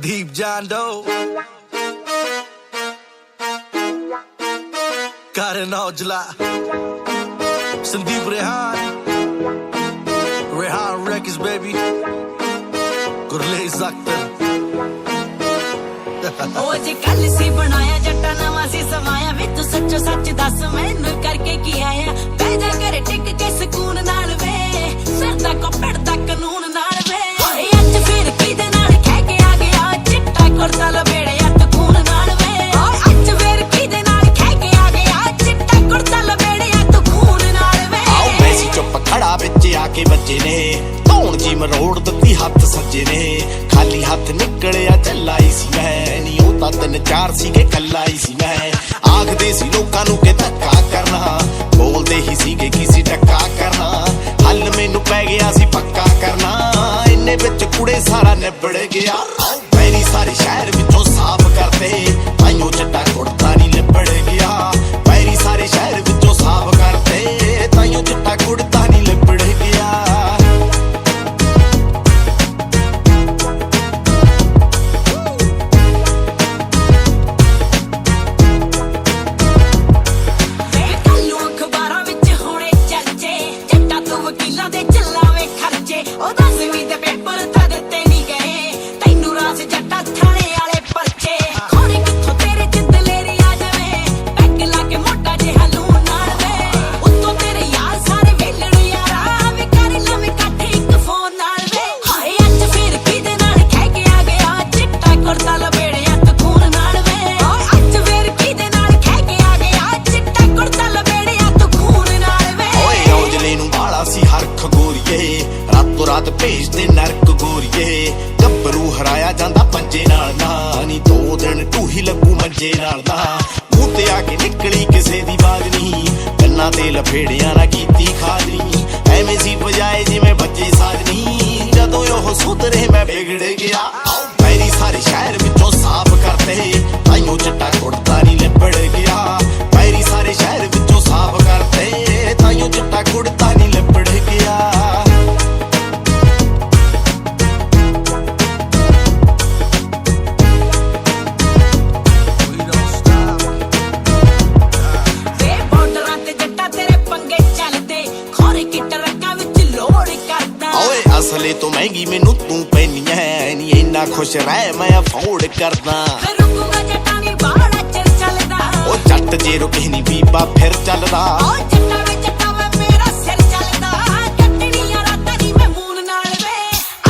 Deep John Doe, Karan Aujla, Sandeep Rehan Records baby, Gurlez Akhtar. ਉਹ ਜੇ ਕੱਲ ਸੀ ਬਣਾਇਆ ਜੱਟਾ ਨਵਾਂ ਸੀ ਸਮਾਇਆ ਵੇ ਤੂੰ ਸੱਚੋ ਸੱਚ ਦੱਸ ਮੈਨੂੰ ਕਰਕੇ ਕੀ ਆਇਆ ਬਹਿ ਜਾ ਘਰੇ ਟਿਕ ਕੇ ਸਕੂਨ ਨਾਲ ਵੇ ਸਰਦਾ ਕੋਪੜ ਦਾ ਕਾਨੂੰਨ ਨਾਲ ਵੇ ਓਏ ਅੱਜ ਫਿਰ ਕਿਹਦੇ ਨਾਲ ਕਹਿ ਕੇ ਆ ਗਿਆ ਚਿੱਟਾ ਕੁੜਤਾ ਲਬੇੜਿਆ ਤੂੰ ਖੂਨ ਨਾਲ ਵੇ ਓਏ ਅੱਜ ਫਿਰ ਕਿਹਦੇ ਨਾਲ ਕਹਿ ਕੇ ਆ ਗਿਆ ਚਿੱਟਾ ਕੁੜਤਾ ਲਬੇੜਿਆ ਤੂੰ ਖੂਨ ਨਾਲ ਵੇ ਆਓ ਮੈਸੀ ਚੁੱਪ ਖੜਾ ਵਿੱਚ ਆ ਕੇ ਬੱਚੇ ਨੇ ਧੌਣ ਜੀ ਮਰੋੜ ਦਿੱਤੀ ਹੱਥ ਸੱਜੇ ਨੇ ਖਾਲੀ ਹੱਥ ਨਿਕਲਿਆ ਚੱਲਾਈ ਸੀ ਮੈਂ ਨੀ ਉਹ ਤਾਂ ਤਿੰਨ ਚਾਰ ਸੀਗੇ ਕੱਲਾ ਹੀ ਸੀ ਮੈਂ ਆਖਦੇ ਸੀ ਲੋਕਾਂ ਨੂੰ ਕਿ ਧੱਕਾ ਕਰਨਾ ਬੋਲਦੇ ਹੀ ਸੀਗੇ ਕਿਸੇ ਟੱਕਾ ਕਰਨਾ ਹੱਲ ਮੈਨੂੰ ਪੈ ਗਿਆ ਸੀ ਪੱਕਾ ਕਰਨਾ ਇੰਨੇ ਵਿੱਚ ਕੁੜੇ ਸਾਰਾ ਨਿਬੜ ਗਿਆ ਮੈਨੀ ਸਾਰੇ ਸ਼ਹਿਰ ਵਿੱਚੋਂ ਸਾਫ਼ ਕਰਦੇ ਤਾਈਓ ਚੱਟਾ ਕੁੜਤਾ ਨਹੀਂ ਲਿਬੜ ਗਿਆ ਮੈਨੀ ਸਾਰੇ ਸ਼ਹਿਰ ਵਿੱਚੋਂ ਸਾਫ਼ ਕਰਦੇ ਤਾਈਓ ਚੱਟਾ ਕੁੜਤਾ ਨਹੀਂ ਲਿਬੜ ਗਿਆ ਰਾਤ ਭੇਜਦੇ ਨਰਕ ਗੋਰੀਏ ਗੱਭਰੂ ਹਰਾਇਆ ਜਾਂਦਾ ਪੰਜੇ ਨਾਲ ਨਾ ਨੀ 2 ਦਿਨ ਢੂਹੀ ਲੱਗੂ ਮੰਜੇ ਨਾਲ ਨਾ ਮੂੰਹ ਤੇ ਆ ਕੇ ਨਿਕਲੀ ਕਿਸੇ ਦੀ ਬਾਜ ਨਹੀਂ ਕੰਨਾਂ ਤੇ ਲਫੇੜਿਆਂ ਨਾ ਕੀਤੀ ਖਾਜਨੀ ਐਵੇਂ ਸੀ ਵਜਾਏ ਜਿਵੇਂ ਬੱਚੇ ਸਾਜਨੀ ਜਦੋਂ ਉਹ ਸੁਧਰੇ ਮੈਂ ਵਿਗੜ ਗਿਆ ਮੈਰੀ ਸਾਰੇ ਸ਼ਹਿਰ ਵਿੱਚੋਂ ਸਾਫ਼ ਕਰਦੇ ਤਾਈਓ ਚੱਟਾ ਕੁੜਤਾ ਨਹੀਂ ਲਿਬੜ ਗਿਆ ਮੈਰੀ ਸਾਰੇ ਸ਼ਹਿਰ ਵਿੱਚੋਂ ਸਾਫ਼ ਕਰਦੇ ਤਾਈਓ ਚੱਟਾ ਕੁੜਤਾ ਨਹੀਂ ਲਿਬੜ ਗਿਆ ਅਸਲੇ ਤੋਂ ਮਹਿੰਗੀ ਮੈਨੂੰ ਤੂੰ ਪੈਨੀ ਐ ਨੀ ਇੰਨਾ ਖੁਸ਼ ਰਹਿ ਮੈਂ ਅਫੋਰਡ ਕਰਦਾ ਰੁਕੂਗਾ ਜੱਟਾਂ ਨੀ ਬਾਹਲਾ ਚਿਰ ਚੱਲਦਾ ਉਹ ਜੱਟ ਜੇ ਰੁਕੇ ਨੀ ਬੀਬਾ ਫਿਰ ਚੱਲਦਾ ਉਹ ਜੱਟਾਂ ਵਿੱਚ ਜੱਟਾਂ ਵੇ ਮੇਰਾ ਸਿਰ ਚੱਲਦਾ ਕੱਟਣੀਆਂ ਰਾਤਾਂ ਨੀ ਮੈਂ ਮੂਨ ਨਾਲ ਵੇ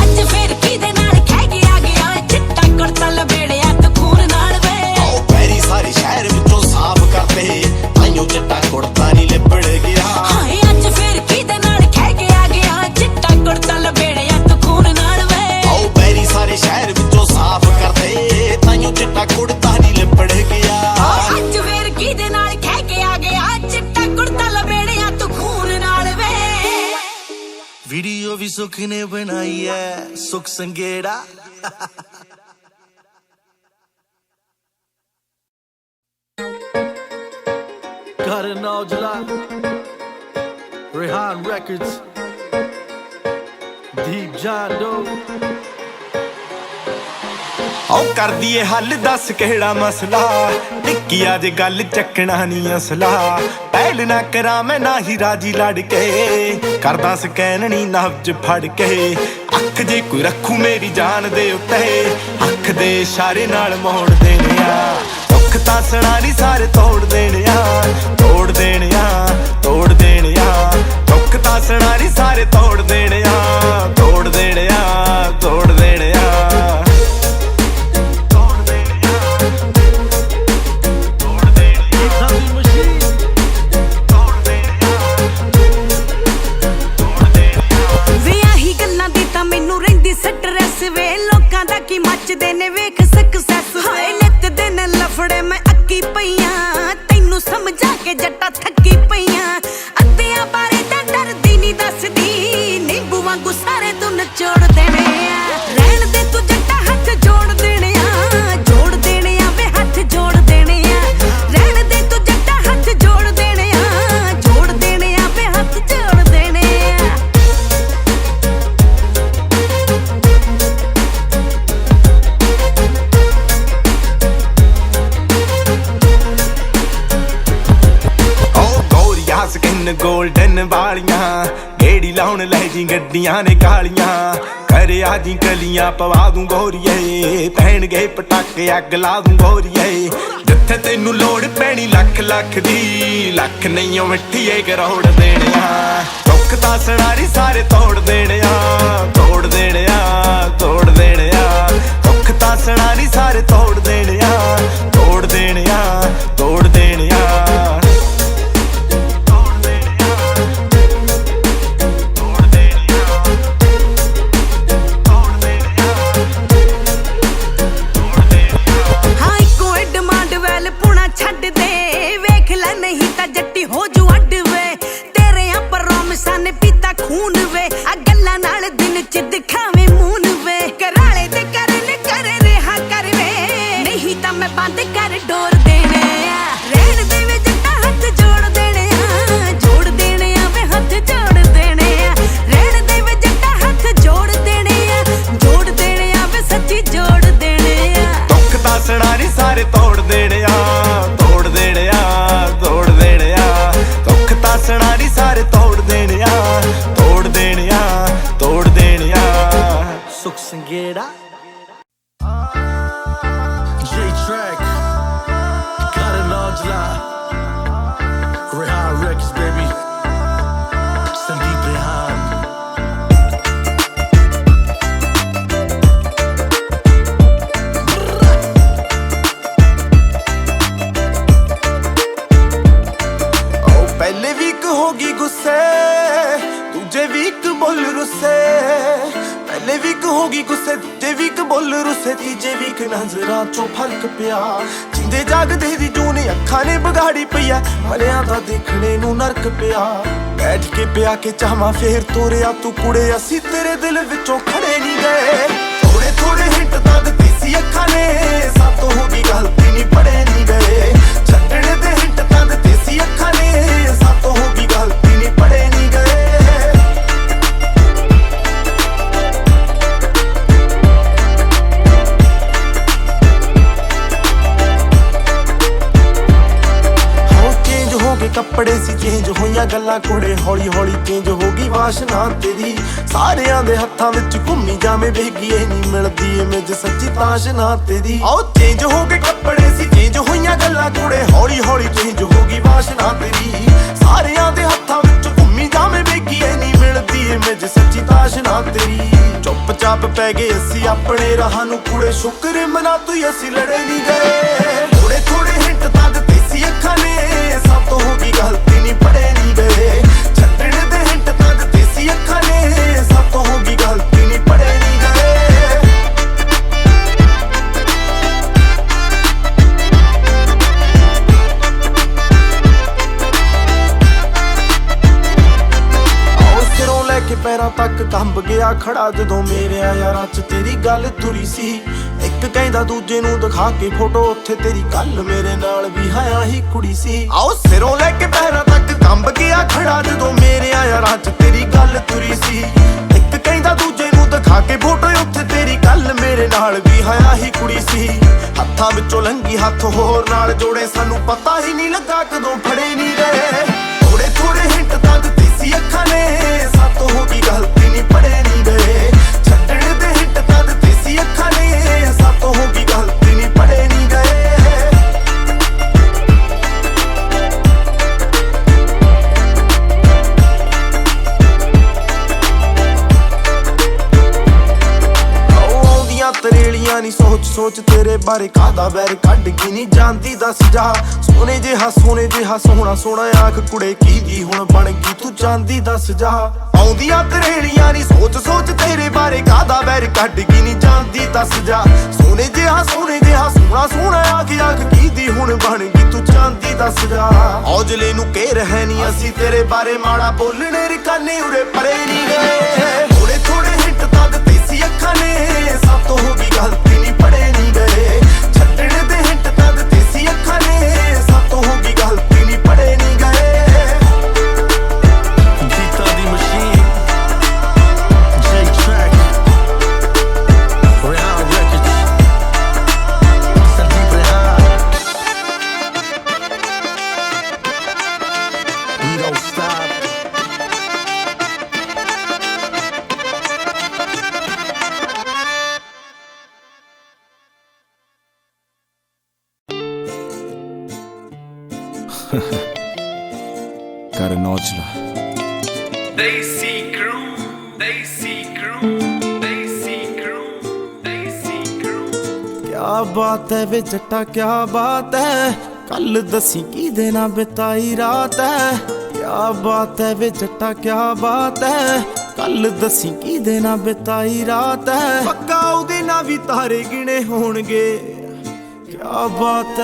ਅੱਜ ਫਿਰ ਕਿਹਦੇ ਨਾਲ ਕਹਿ ਕੇ ਆ ਗਿਆ ਚਿੱਟਾ ਕੁੜਤਾ ਲਬੇੜਿਆ ਤੂੰ ਖੂਨ ਨਾਲ ਵੇ ਉਹ ਪੈਰੀ ਸਾਰੇ ਸ਼ਹਿਰ ਵਿੱਚੋਂ ਸਾਫ਼ ਕਰਦੇ ਤਾਈਓ ਚਿੱਟਾ ਕੁੜਤਾ ਨੀ ਲਿਬੜ ਗਿਆ ਹਾਏ ਅੱਜ ਫਿਰ ਕਿਹਦੇ ਨਾਲ ਕਹਿ ਕੇ ਆ ਗਿਆ ਚਿੱਟਾ ਕੁੜਤਾ ਲਬੇੜਿਆ ਤੂੰ ਖੂਨ ਨਾਲ ਵੇ ਉਹ ਪੈਰੀ ਸਾਰੇ ਸ਼ਹਿਰ ਵਿੱਚੋਂ ਸਾਫ਼ ਕਰਦੇ ਤਾਈਓ ਚਿੱਟਾ ਕੁੜਤਾ ਨੀ ਲਿਬੜ ਗਿਆ ਅੱਜ ਫਿਰ ਕਿਹਦੇ ਨਾਲ ਕਹਿ ਕੇ ਆ ਗਿਆ ਚਿੱਟਾ ਕੁੜਤਾ ਲਬੇੜਿਆ ਤੂੰ ਖੂਨ ਨਾਲ ਵੇ ਵੀਡੀਓ ਵੀ ਸੁੱਖ ਨੇ ਬਣਾਈ ਐ ਸੁੱਖ Sangera Karan Aujla, Rehan Records, Deep John Doe. ਉਹ ਕਰਦੀ ਏ ਹੱਲ ਦੱਸ ਕਿਹੜਾ ਮਸਲਾ ਟਿੱਕੀ ਅੱਜ ਗੱਲ ਚੱਕਣਾ ਨਹੀਂ ਅਸਲਾ ਪਹਿਲ ਨਾ ਕਰਾਂ ਮੈਂ ਨਾ ਹੀ ਰਾਜੀ ਲੜ ਕੇ ਕਰਦਾ ਸਕੈਨ ਨਹੀਂ ਨਬਜ ਫੜ ਕੇ ਅੱਖ ਜੇ ਕੋਈ ਰੱਖੂ ਮੇਰੀ ਜਾਨ ਦੇ ਉੱਤੇ ਅੱਖ ਦੇ ਇਸ਼ਾਰੇ ਨਾਲ ਮੋੜ ਦੇਣੇ ਆ ਦੁੱਖ ਤਾਂ ਸੁਣਾ ਨਹੀਂ ਸਾਰੇ ਤੋੜ ਦੇਣੇ ਆ ਤੋੜ ਦੇਣੇ ਆ ਤੋੜ ਦੇਣੇ ਆ ਦੁੱਖ ਤਾਂ ਸੁਣਾ ਨਹੀਂ ਸਾਰੇ ਤੋੜ ਦੇਣੇ ਆ ਤੋੜ ਦੇਣੇ ਆ ਤੋੜ ਦੇਣੇ ਆ ਸਟ੍ਰੈਸ ਵੇ ਲੋਕਾਂ ਦਾ ਕੀ ਮੱਚਦੇ ਨੇ ਵੇਖ ਸਕਸੈਸ ਹਾਏ ਨਿੱਤ ਦਿਨ ਲਫੜੇ ਮੈਂ ਅੱਕੀ ਪਈਆਂ ਤੈਨੂੰ ਸਮਝਾ ਕੇ ਜੱਟਾ ਥੱਕੀ ਪਈਆਂ ਅੱਧਿਆਂ ਬਾਰੇ ਤਾਂ ਡਰਦੀ ਨਹੀਂ ਦੱਸਦੀ ਨਿੰਬੂ ਵਾਂਗੂ ਸਾਰੇ ਤੂੰ ਨਚੋੜ ਦੇਣੇ ਆ ਰਹਿਣ ਦੇ ਤੂੰ ਜੱਟਾ ਹੱਥ ਜੋੜ ਦੇਣੇ ਆ ਜੋੜ ਦੇਣੇ ਆ ਵੇ ਹੱਥ ਜੋੜ ਦੇਣੇ ਆ ਰਹਿਣ ਦੇ ਤੂੰ ਜੱਟਾ ਹੱਥ ਜੋੜ ਦੇਣੇ ਆ ਜੋੜ ਦੇਣੇ ਆ ਵੇ ਹੱਥ ਜੋੜ ਦੇਣੇ ਆ ਤਿੰਨ ਗੋਲਡਨ ਵਾਲੀਆਂ ਗੇੜੀ ਲਾਉਣ ਲੈ ਜੀ ਗੱਡੀਆਂ ਨੇ ਕਾਲੀਆਂ ਘਰੇ ਆ ਜੀ ਗਲੀਆਂ ਪਵਾ ਦੂੰ ਗੋਰੀਏ ਪੈਣਗੇ ਪਟਾਕੇ ਅੱਗ ਲਾ ਦੂੰ ਗੋਰੀਏ ਜਿੱਥੇ ਤੈਨੂੰ ਲੋੜ ਪੈਣੀ ਲੱਖ ਲੱਖ ਦੀ ਲੱਖ ਨਹੀਂ ਓ ਮਿੱਠੀਏ ਕਰੋੜ ਦੇਣੇ ਆ ਦੁੱਖ ਤਾਂ ਸਣਾਰੀ ਸਾਰੇ ਤੋੜ ਦੇਣੇ ਆ ਤੋੜ ਦੇਣੇ ਆ ਤੋੜ ਦੇਣੇ ਆ ਦੁੱਖ ਤਾਂ ਸਣਾਰੀ ਸਾਰੇ ਤੋੜ ਦੇਣੇ ਆ ਤੋੜ ਦੇਣੇ ਆ ਤੋੜ ਦੇਣੇ ਆ ਛੱਡ ਦੇ ਵੇਖ ਲੈ ਨਹੀਂ ਤਾਂ ਜੱਟੀ ਹੋ ਜੂ ਅੱਡ ਵੇ ਤੇਰੇ ਆ ਪ੍ਰੋਮਿਸਾਂ ਨੇ ਪੀਤਾ ਖੂਨ ਵੇ ਆ ਗੱਲਾਂ ਨਾਲ ਦਿਨ ਚ ਦਿਖਾਵੇਂ ਮੂਨ ਵੇ ਕਰਾਲੇ ਤੇ ਕਰਨ ਕਰ ਰਿਹਾ ਕਰ ਵੇ ਨਹੀਂ ਤਾਂ ਮੈਂ ਬੰਦ ਕਰ ਡੋਰ ਦੇਣੇ ਆ ਰਹਿਣ ਦੇ ਵੇ ਜੱਟਾ ਹੱਥ ਜੋੜ ਦੇਣੇ ਆ ਜੋੜ ਦੇਣੇ ਆ ਵੇ ਹੱਥ ਜੋੜ ਦੇਣੇ ਆ ਰਹਿਣ ਦੇ ਵੇ ਜੱਟਾ ਹੱਥ ਜੋੜ ਦੇਣੇ ਆ ਜੋੜ ਦੇਣੇ ਆ ਵੇ ਸੱਚੀ ਜੋੜ ਦੇਣੇ ਆ ਦੁੱਖ ਤਾਂ ਸੜਾ ਨੀ ਸਾਰੇ ਤੋੜ ਦੇਣੇ ਆ ਤੋੜ ਦੇਣੇ ਆ ਤੋੜ ਦੇਣੇ ਆ ਦੁੱਖ ਤਾਂ ਸੜਾ ਨੀ ਸਾਰੇ ਤੋੜ ਦੇਣੇ ਆ ਤੋੜ ਦੇਣੇ ਆ ਤੋੜ ਦੇਣੇ ਆ ਸੁਖ Sangera J-Track got it all July Rehan Records baby Sandeep Rehan ਪਹਿਲੇ ਵੀਕ ਹੋ ਗਈ ਗੁੱਸੇ ਦੂਜੇ ਵੀਕ ਬੋਲ ਰੁੱਸੇ ਪਹਿਲੇ ਵੀਕ ਹੋ ਗਈ ਗੁੱਸੇ ਦੂਜੇ ਵੀਕ ਬੋਲ ਰੁੱਸੇ ਤੀਜੇ ਵੀਕ ਨਜ਼ਰਾਂ ਚੋਂ ਫਰਕ ਪਿਆ ਜਿੰਦੇ ਜਾਗਦੇ ਦੀ ਜੂਨ ਅੱਖਾਂ ਨੇ ਵਿਗਾੜੀ ਪਈਆ ਮਰਿਆਂ ਦਾ ਦੇਖਣੇ ਨੂੰ ਨਰਕ ਪਿਆ ਬੈਠ ਕੇ ਪਿਆ ਕੇ ਚਾਹਾਂ ਫੇਰ ਤੋਰਿਆ ਤੂੰ ਕੁੜੇ ਅਸੀਂ ਤੇਰੇ ਦਿਲ ਵਿੱਚੋਂ ਖੜੇ ਨਹੀਂ ਗਏ ਥੋੜੇ ਥੋੜੇ ਹਿੰਟ ਤਾਂ ਦਿੱਤੀ ਸੀ ਅੱਖਾਂ ਨੇ ਸਾਤੋਂ ਹੋ ਗਈ ਗਲਤੀ ਨਹੀਂ ਪੜੇ ਨਹੀਂ ਗਏ ਛੱਡਣ ਦੇ ਹਿੰਟ ਤਾਂ ਦਿੱਤੀ ਸੀ ਅੱਖਾਂ ਨੇ ਸਾਤੋਂ ਹੋ ਗਈ ਗਲਤੀ ਨਹੀਂ ਪੜੇ ਨਹੀਂ ਗਏ ਕੱਪੜੇ ਸੀ ਚੇਂਜ ਹੋਈਆਂ ਗੱਲਾਂ ਕੁੜੇ ਹੌਲੀ ਹੌਲੀ ਚੇਂਜ ਹੋ ਗਈ ਵਾਸ਼ਨਾ ਤੇਰੀ ਸਾਰਿਆਂ ਦੇ ਹੱਥਾਂ ਵਿੱਚ ਘੁੰਮੀ ਜਾਵੇਂ ਵੇਗੀਏ ਨਹੀਂ ਮਿਲਦੀ ਇਮੇਜ ਸੱਚੀ ਤਾਸ਼ਨਾ ਤੇਰੀ ਆਓ ਚੇਂਜ ਹੋ ਗਏ ਕੱਪੜੇ ਸੀ ਚੇਂਜ ਹੋਈਆਂ ਗੱਲਾਂ ਕੁੜੇ ਹੌਲੀ ਹੌਲੀ ਚੇਂਜ ਹੋ ਗਈ ਵਾਸ਼ਨਾ ਤੇਰੀ ਸਾਰਿਆਂ ਦੇ ਹੱਥਾਂ ਵਿੱਚ ਘੁੰਮੀ ਜਾਵੇਂ ਵੇਗੀਏ ਨਹੀਂ ਮਿਲਦੀ ਇਮੇਜ ਸੱਚੀ ਤਾਸ਼ਨਾ ਤੇਰੀ ਚੁੱਪ ਚਾਪ ਪੈ ਗਏ ਅਸੀਂ ਆਪਣੇ ਰਾਹਾਂ ਨੂੰ ਕੁੜੇ ਸ਼ੁਕਰ ਮਨਾ ਤੂੰ ਅਸੀਂ ਲੜੇ ਨਹੀਂ ਗਏ ਥੋੜੇ ਥੋੜੇ ਹਿੰਟ ਤਾਂ ਦਿੱਤੇ ਸੀ ਅੱਖਾਂ ਨੇ ਸਭ ਤੋਂ ਹੋ ਗਈ ਗਲਤੀ ਨਹੀਂ ਪੜੇ ਨਹੀਂ ਗਏ ਛੱਡਣ ਦੇ ਹਿੰਟ ਤਾਂ ਦਿੱਤੇ ਸੀ ਅੱਖਾਂ ਨੇ ਸਭ ਤੋਂ ਹੋ ਗਈ ਗਲਤੀ ਨਹੀਂ ਪੜੇ ਨਹੀਂ ਗਏ ਸਿਰੋਂ ਲੈ ਕੇ ਪੈਰਾਂ ਤੱਕ ਕੰਬ ਗਿਆ ਖੜਾ ਜਦੋਂ ਮੇਰੇ ਯਾਰਾਂ ਚ ਤੇਰੀ ਗੱਲ ਤੁਰੀ ਸੀ ਇੱਕ ਕਹਿੰਦਾ ਦੂਜੇ ਨੂੰ ਦਿਖਾ ਕੇ ਫੋਟੋ ਉੱਥੇ ਤੇਰੀ ਗੱਲ ਮੇਰੇ ਨਾਲ ਵੀ ਹਾਇਆ ਹੀ ਕੁੜੀ ਸੀ ਆਓ ਸਿਰੋਂ ਲੈ ਕੇ ਪੈਰਾਂ ਤੱਕ ਕੰਬ ਗਿਆ ਖੜਾ ਜਦੋਂ ਮੇਰੇ ਯਾਰਾਂ ਚ ਤੇਰੀ ਗੱਲ ਤੁਰੀ ਸੀ ਇੱਕ ਕਹਿੰਦਾ ਦੂਜੇ ਨੂੰ ਦਿਖਾ ਕੇ ਫੋਟੋ ਉੱਥੇ ਤੇਰੀ ਗੱਲ ਮੇਰੇ ਨਾਲ ਵੀ ਹਾਇਆ ਹੀ ਕੁੜੀ ਸੀ ਹੱਥਾਂ ਵਿੱਚੋਂ ਲੰਗੀ ਹੱਥ ਹੋਰ ਨਾਲ ਜੋੜੇ ਸਾਨੂੰ ਪਤਾ ਹੀ ਨਹੀਂ ਲੱਗਾ ਕਦੋਂ ਫੜੇ ਨਹੀਂ ਗਏ ਥੋੜੇ ਥੋੜੇ ਹਿੰਟ ਤਾਂ ਦਿੱਤੇ ਸੀ ਅੱਖਾਂ ਨੇ ਸਾਤੋਂ ਹੋ ਗਈ ਗਲਤੀ ਨਹੀਂ ਪੜੇ ਨਹੀਂ ਗਏ ਛੱਡਣ ਦੇ ਹਿੰਟ ਤਾਂ ਦਿੱਤੇ ਸੀ ਅੱਖਾਂ ਨੇ ਸਾਤੋਂ ਹੋ ਗਈ ਗਲਤੀ ਨਹੀਂ ਪੜੇ ਨਹੀਂ ਗਏ ਤਰੇਲੀਆਂ ਨੀ ਸੋਚ ਸੋਚ ਤੇਰੇ ਬਾਰੇ ਕਾਦਾ ਵੈਰ ਕੱਢ ਕੇ ਨਹੀਂ ਜਾਂਦੀ ਦੱਸ ਜਾ ਸੋਹਣੇ ਜਿਹਾ ਸੋਹਣਾ ਸੋਹਣਾ ਆਖ ਕੁੜੇ ਕੀ ਦੀ ਹੁਣ ਬਣ ਗਈ ਤੂੰ ਜਾਂਦੀ ਦੱਸ ਜਾ ਆਉਂਦੀਆਂ ਤਰੇਲੀਆਂ ਨੀ ਸੋਚ ਸੋਚ ਤੇਰੇ ਬਾਰੇ ਕਾਦਾ ਵੈਰ ਕੱਢ ਕੇ ਨਹੀਂ ਜਾਂਦੀ ਦੱਸ ਜਾ ਸੋਹਣੇ ਜਿਹਾ ਸੋਹਣਾ ਸੋਹਣਾ ਆਖ ਕੀ ਦੀ ਹੁਣ ਬਣ ਗਈ ਤੂੰ ਜਾਂਦੀ ਦੱਸ ਜਾ ਔਜਲੇ ਨੂੰ ਕਹਿ ਰਹੇ ਨੀ ਅਸੀਂ ਤੇਰੇ ਬਾਰੇ ਮਾੜਾ ਬੋਲਣੇ ਰਿਕਾਨੇ ਉਰੇ ਪਰੇ ਨਹੀਂ ਗਏ ਥੋੜੇ ਥੋੜੇ ਹਿੰਟ ਤਾਂ ਦਿੱਤੇ ਸੀ ਅੱਖਾਂ ਨੇ ਸਭ ਤੋਂ ਹੋ ਗਈ ਗਲਤੀ ਨਹੀਂ ਪੜੇ ਨਹੀਂ ਗਏ ਛੱਡਣ ਦੇ ਹਿੰਟ ਤਾਂ ਦਿੱਤੇ ਸੀ ਅੱਖਾਂ ਨੇ ਸਭ ਤੋਂ ਹੋ ਗਈ ਗਲਤੀ ਨਹੀਂ ਪੜੇ ਨਹੀਂ ਗਏ ਗੀਤਾਂ ਦੀ machine J-Track Rehan Records Sandeep Rehan We don't stop ਕਰ ਨੌਚਲਾ Desi crew, Desi crew, Desi crew, Desi crew. क्या बात है वे जट्टा क्या बात है कल दसी की देना बिताई रात है क्या बात है वे जट्टा क्या बात है कल दसी की देना बिताई रात है पक्का उदे ना भी तारे गिने होणगे क्या बात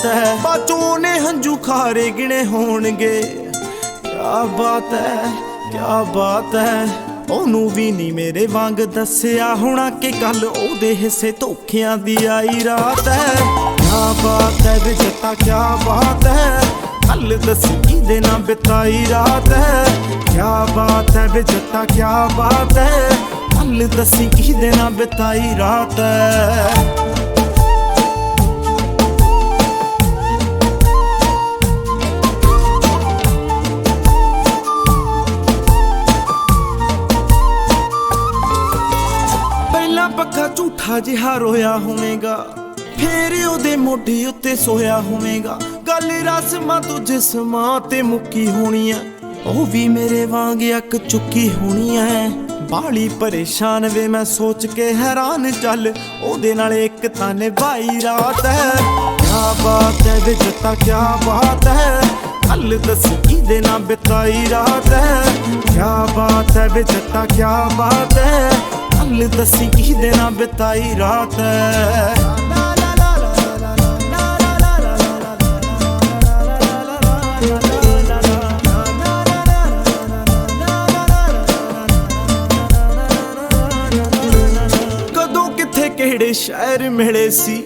है बाचों ने हंजू खारे गिने होणगे क्या बात है ਉਹਨੂੰ ਵੀ ਨਹੀਂ ਮੇਰੇ ਵਾਂਗ ਦੱਸਿਆ ਹੋਣਾ ਕਿ ਕੱਲ ਉਹਦੇ ਹਿੱਸੇ ਧੋਖਿਆਂ ਦੀ ਆਈ ਰਾਤ ਹੈ क्या बात है ਵੇ ਜੱਟਾ क्या बात है ਕੱਲ ਦੱਸੀ ਕਿਹਦੇ ਨਾਲ ਬਿਤਾਈ ਰਾਤ ਹੈ क्या बात है ਵੇ ਜੱਟਾ क्या बात है ਕੱਲ ਦੱਸੀ ਕਿਹਦੇ ਨਾਲ ਬਿਤਾਈ ਰਾਤ ਹੈ ਪੱਖਾ ਝੂਠਾ ਜਿਹਾ ਰੋਇਆ ਹੋਵੇਗਾ ਫੇਰ ਉਹਦੇ ਮੋਢੇ ਉੱਤੇ ਸੋਇਆ ਹੋਵੇਗਾ ਗੱਲ ਰਸਮਾਂ ਤੋਂ ਜਿਸਮਾਂ ਤੇ ਮੁੱਕੀ ਹੋਣੀ ਐ ਉਹ ਵੀ ਮੇਰੇ ਵਾਂਗ ਅੱਕ ਚੁੱਕੀ ਹੋਣੀ ਐ ਬਾਲੀ ਪਰੇਸ਼ਾਨ ਵੇ ਮੈਂ ਸੋਚ ਕੇ ਹੈਰਾਨ ਚੱਲ ਉਹਦੇ ਨਾਲ ਇੱਕ ਤਾਂ ਨਿਭਾਈ ਰਾਤ ਹੈ ਕਿਆ ਬਾਤ ਹੈ ਵੇ ਜੱਟਾ ਕਿਆ ਬਾਤ ਹੈ ਕੱਲ ਦੱਸੀ ਕਿਹਦੇ ਨਾਲ ਬਿਤਾਈ ਰਾਤ ਹੈ ਕਿਆ ਬਾਤ ਹੈ ਵੇ ਜੱਟਾ ਕਿਆ ਬਾਤ ਹੈ ਕੱਲ ਦੱਸੀ ਕਿਹਦੇ ਨਾਲ ਬਿਤਾਈ ਰਾਤ ਹੈ ਕਦੋਂ ਕਿੱਥੇ ਕਿਹੜੇ ਸ਼ਹਿਰ ਮਿਲੇ ਸੀ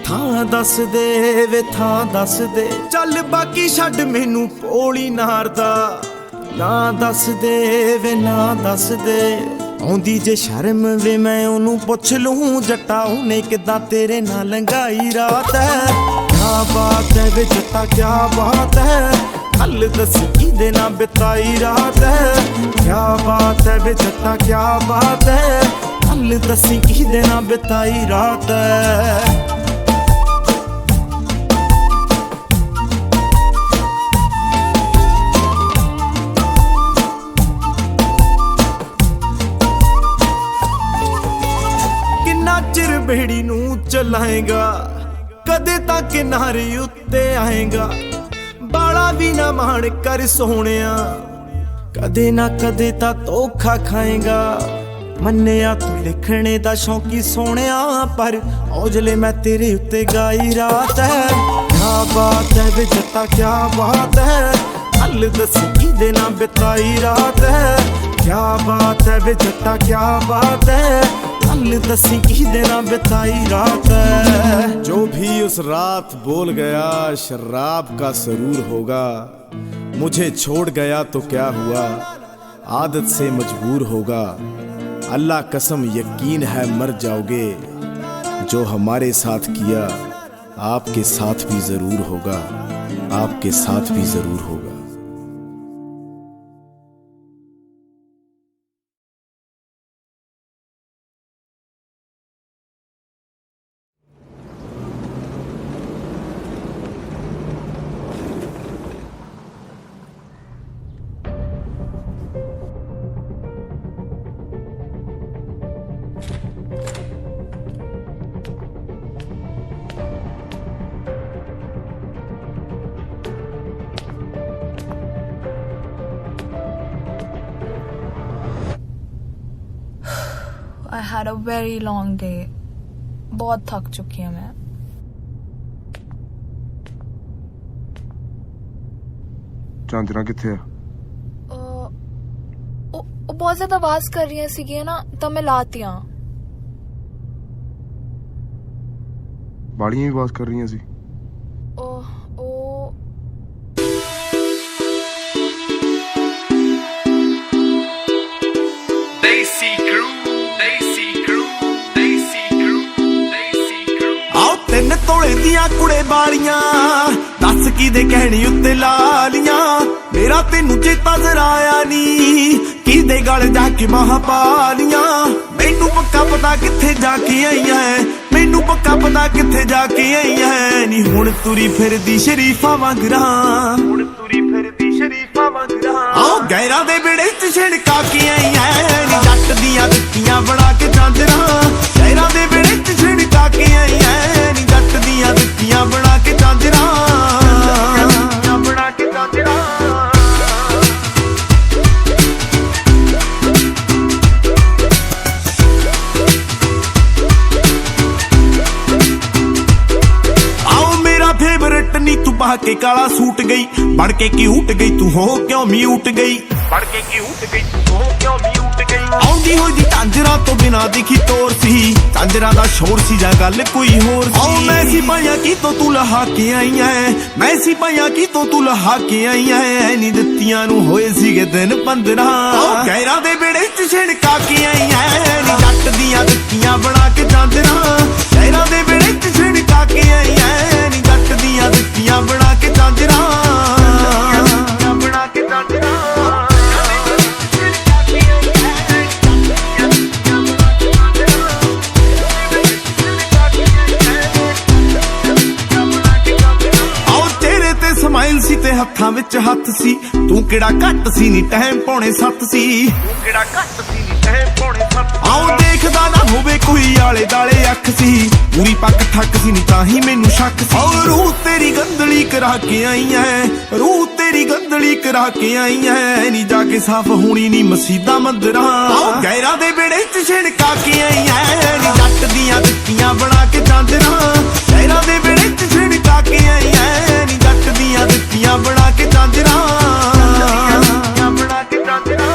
ਥਾਂ ਦੱਸ ਦੇ ਵੇ ਥਾਂ ਦੱਸ ਦੇ ਚੱਲ ਬਾਕੀ ਛੱਡ ਮੈਨੂੰ ਪੋਲੀ ਨਾਰ ਦਾ ਨਾ ਦੱਸ ਦੇ ਵੇ ਨਾ ਦੱਸ ਦੇ ਆਉਂਦੀ ਜੇ ਸ਼ਰਮ ਵੇ ਮੈਂ ਉਹਨੂੰ ਪੁੱਛ ਲੂੰ ਜੱਟਾ ਉਹਨੇ ਕਿੱਦਾਂ ਤੇਰੇ ਨਾਲ ਲੰਘਾਈ ਰਾਤ ਹੈ ਕਿਆ ਬਾਤ ਹੈ ਵੇ ਜੱਟਾ ਕਿਆ ਬਾਤ ਹੈ ਕੱਲ ਦੱਸੀ ਕਿਹਦੇ ਨਾਲ ਬਿਤਾਈ ਰਾਤ ਹੈ ਕਿਆ ਬਾਤ ਹੈ ਵੇ ਜੱਟਾ ਕਿਆ ਬਾਤ ਹੈ ਕੱਲ ਦੱਸੀ ਕਿਹਦੇ ਨਾਲ ਬਿਤਾਈ ਰਾਤ ਹੈ ਚਿਰ ਬੇੜੀ ਨੂੰ ਚਲਾਏਗਾ ਕਦੇ ਤਾਂ ਕਿਨਾਰੇ ਉੱਤੇ ਆਏਗਾ ਬਾਲਾ ਵੀ ਨਾ ਮਾਣ ਕਰ ਸੋਹਣਿਆ ਕਦੇ ਨਾ ਕਦੇ ਤਾਂ ਧੋਖਾ ਖਾਏਗਾ ਮੰਨਿਆ ਤੂੰ ਲਿਖਣੇ ਦਾ ਸ਼ੌਂਕੀ ਸੋਹਣਿਆ ਪਰ ਔਜਲੇ ਮੈਂ ਤੇਰੇ ਉੱਤੇ ਗਾਈ ਰਾਤ ਹੈ ਕਿਆ ਬਾਤ ਹੈ ਵੇ ਜੱਟਾ ਕਿਆ ਬਾਤ ਹੈ ਕੱਲ ਦੱਸੀ ਕਿਹਦੇ ਨਾਲ ਬਿਤਾਈ ਰਾਤ ਹੈ ਕਿਆ ਬਾਤ ਹੈ ਵੇ ਜੱਟਾ ਕਿਆ ਬਾਤ ਹੈ कल दसी किहदे नाल बिताई रात है जो भी उस रात बोल गया शराब का सरूर होगा मुझे छोड़ गया तो क्या हुआ आदत से मजबूर होगा अल्लाह कसम यकीन है मर जाओगे जो हमारे साथ किया आपके साथ भी जरूर होगा आपके साथ भी जरूर होगा I had a very long day. बहुत थक चुकी हूँ मैं. ਚਾਂਦਰਾ ਕਿੱਥੇ ਆ ਉਹ ਬਹੁਤ ਜ਼ਿਆਦਾ ਆਵਾਜ਼ ਕਰ ਰਹੀਆਂ ਸੀਗੀਆਂ ਨਾ ਤਾਂ ਮੈਂ ਲਾਤੀਆਂ. ਬਾੜੀਆਂ ਵੀ ਆਵਾਜ਼ ਕਰ ਰਹੀਆਂ ਸੀ ਉਹ Desi crew, Desi crew, Desi crew, Desi crew. ਆਓ 3 ਤੋਲੇ ਦੀਆਂ ਕੁੜੇ ਬਾਲੀਆਂ ਦੱਸ ਕਿਹਦੇ ਕਹਿਣੀ ਉੱਤੇ ਲਾ ਲੀਆਂ ਮੇਰਾ ਤੈਨੂੰ ਚੇਤਾ ਜ਼ਰਾ ਆਇਆ ਨੀ ਕਿਹਦੇ ਗਲ ਜਾ ਕੇ ਮਹਾਂ ਪਾ ਲੀਆਂ ਮੈਨੂੰ ਪੱਕਾ ਪਤਾ ਕਿੱਥੇ ਜਾ ਕੇ ਆਈਆਂ मैनू पक्का पता किथे जाके आई है नी हुण तुरी फिरदी शरीफा वांग रहा आओ गैरां दे बेड़े च छिड़का के आई है नी जट दियां दित्तियां बना के झांजरा गैरां दे बेड़े च छिड़का के आई है नी जट दियां दित्तियां बना के झांजरा बना के झांजरा फेवरेट नी तू पा के काला सूट गई बढ़ के क्यूट गई तू हो क्यों म्यूट गई बढ़ के क्यूट गई तू हो क्यों म्यूट गई आउंदी होई दी झांजरा तो बिना दिखी तोर सी झांजरा दा शोर सी जा गल कोई होर सी आओ मैं सिपाहियां की तो तू लहा के आई है मैं सिपाहियां की तो तू लहा के आई है नी दित्तियां नू होए सीगे दिन 15 आओ गैरां दे बेड़े च छिड़का के आई है नी जट दियां दित्तियां बना के झांजरा गैरां दे बेड़े च छिड़का के आई है नी जट दियां दित्तियां बना के झांजरा बना के झांजरा ਸਮਾਈਲ ਸੀ ਤੇ ਹੱਥਾਂ ਵਿੱਚ ਹੱਥ ਸੀ ਤੂੰ ਕਿਹੜਾ ਘੱਟ ਸੀ ਨੀ ਟਾਈਮ ਪੌਣੇ 7 ਸੀ ਤੂੰ ਕਿਹੜਾ ਘੱਟ ਸੀ ਨੀ ਟਾਈਮ ਪੌਣੇ 7 ਆਉ ਦੇਖਦਾ ਨਾ ਹੋਵੇ ਕੋਈ ਆਲੇ ਦਾਲੇ ਅੱਖ ਸੀ ਪੂਰੀ ਪੱਕ ਠੱਕ ਸੀ ਨੀ ਤਾਂ ਹੀ ਮੈਨੂੰ ਸ਼ੱਕ ਸੀ ਓ ਰੂਹ ਤੇਰੀ ਗੰਦਲੀ ਕਰਾ ਕੇ ਆਈ ਐ ਰੂਹ ਤੇਰੀ ਗੰਦਲੀ ਕਰਾ ਕੇ ਆਈ ਐ ਨੀ ਜਾ ਕੇ ਸਾਫ਼ ਹੋਣੀ ਨੀ ਮਸੀਤਾਂ ਮੰਦਰਾਂ ਆਉ ਗੈਰਾਂ ਦੇ ਬੇੜੇ ਚ ਛਿੜਕਾ ਕੇ ਆਈ ਐ ਨੀ ਜੱਟ ਦੀਆਂ ਦਿੱਤੀਆਂ ਬਣਾ ਕੇ ਜਾਂਦਰਾਂ ਗੈਰਾਂ ਦੇ ਬੇੜੇ ਚ ਛਿੜਕਾ ਕੇ ਆਈ ਐ ਨੀ ਜੱਟ ਦੀਆਂ ਦਿੱਤੀਆਂ ਬਣਾ ਕੇ ਜਾਂਦਰਾਂ ਬਣਾ ਕੇ ਜਾਂਦਰਾਂ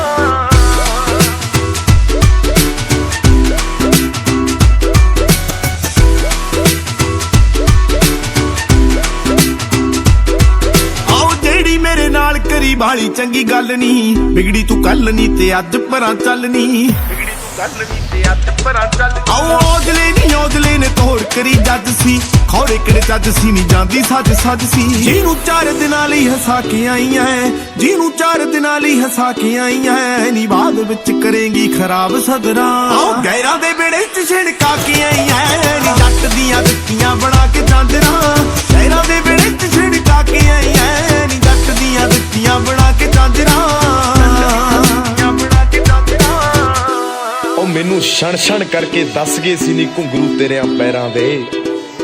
ਮੇਰੇ ਨਾਲ ਕਰੀ ਬਾਲੀ ਚੰਗੀ ਗੱਲ ਨਹੀਂ ਵਿਗੜੀ ਤੂੰ ਕੱਲ ਨਹੀਂ ਤੇ ਅੱਜ ਪਰਾਂ ਚੱਲ ਨਹੀਂ ਵਿਗੜੀ ਤੂੰ ਕੱਲ ਨਹੀਂ ਤੇ ਅੱਜ ਪਰਾਂ ਚੱਲ ਆਓ ਔਜਲੇ ਨੇ ਤੋੜ ਕਰੀ ਜੱਜ ਸੀ ਖੌਰੇ ਕਿਹੜੇ ਜੱਜ ਸੀ ਨਹੀਂ ਜਾਂਦੀ ਸੱਜ ਸੀ ਜਿਹਨੂੰ 4 ਦਿਨਾਂ ਲਈ ਹਸਾ ਕੇ ਆਈ ਐ ਜਿਹਨੂੰ 4 ਦਿਨਾਂ ਲਈ ਹਸਾ ਕੇ ਆਈ ਐ ਨੀ ਬਾਅਦ ਵਿੱਚ ਕਰੇਂਗੀ ਖਰਾਬ ਸਦਰਾਂ ਆਓ ਗੈਰਾਂ ਦੇ ਬੇੜੇ ਚ ਛਿੜਕਾ ਕੇ ਆਈ ਐ ਨੀ ਜੱਟ ਦੀਆਂ ਦਿੱਤੀਆਂ ਬਣਾ ਕੇ ਜਾਂਦਰਾਂ ਗੈਰਾਂ ਦੇ ਬੇੜੇ ਚ ਛਿੜਕਾ ਕੇ ਆਈ ਐ ਨੀ ਜੱਟ ਦੀਆਂ ਦਿੱਤੀਆਂ ਬਣਾ ਕੇ ਜਾਂਦਰਾਂ ਬਣਾ ਕੇ ਜਾਂਦਰਾਂ ਉਹ ਮੈਨੂੰ ਛਣ ਕਰਕੇ ਦੱਸ ਗਏ ਸੀ ਨੀ ਘੁੰਗਰੂ ਤੇਰਿਆਂ ਪੈਰਾਂ ਦੇ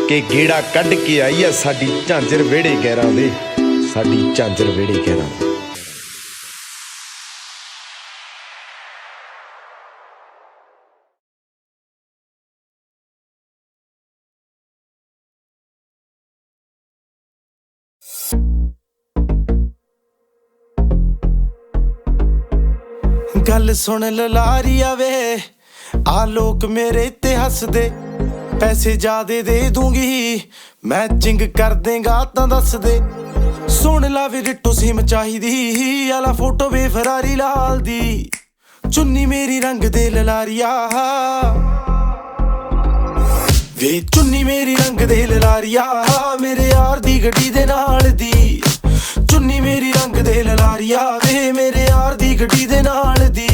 ਕਿ ਗੇੜਾ ਕੱਢ ਕੇ ਆਈ ਐ ਸਾਡੀ ਝਾਂਜਰ ਵਿਹੜੇ ਗੈਰਾਂ ਦੇ ਸਾਡੀ ਝਾਂਜਰ ਵਿਹੜੇ ਗੈਰਾਂ ਦੇ गल सुन ललारिया वे आ लोग मेरे ते हसदे पैसे ज्यादा दे दूंगी मैचिंग कर देगा तां दस दे सुन ला वे डिट्टो सिम चाहिदी आला फोटो वे फरारी लाल दी चुन्नी मेरी रंग दे ललारिया वे चुन्नी मेरी रंग दे ललारिया मेरे यार दी गड्डी दे नाल दी चुन्नी मेरी रंग दे ललारिया वे मेरे यार दी गड्डी दे नाल दी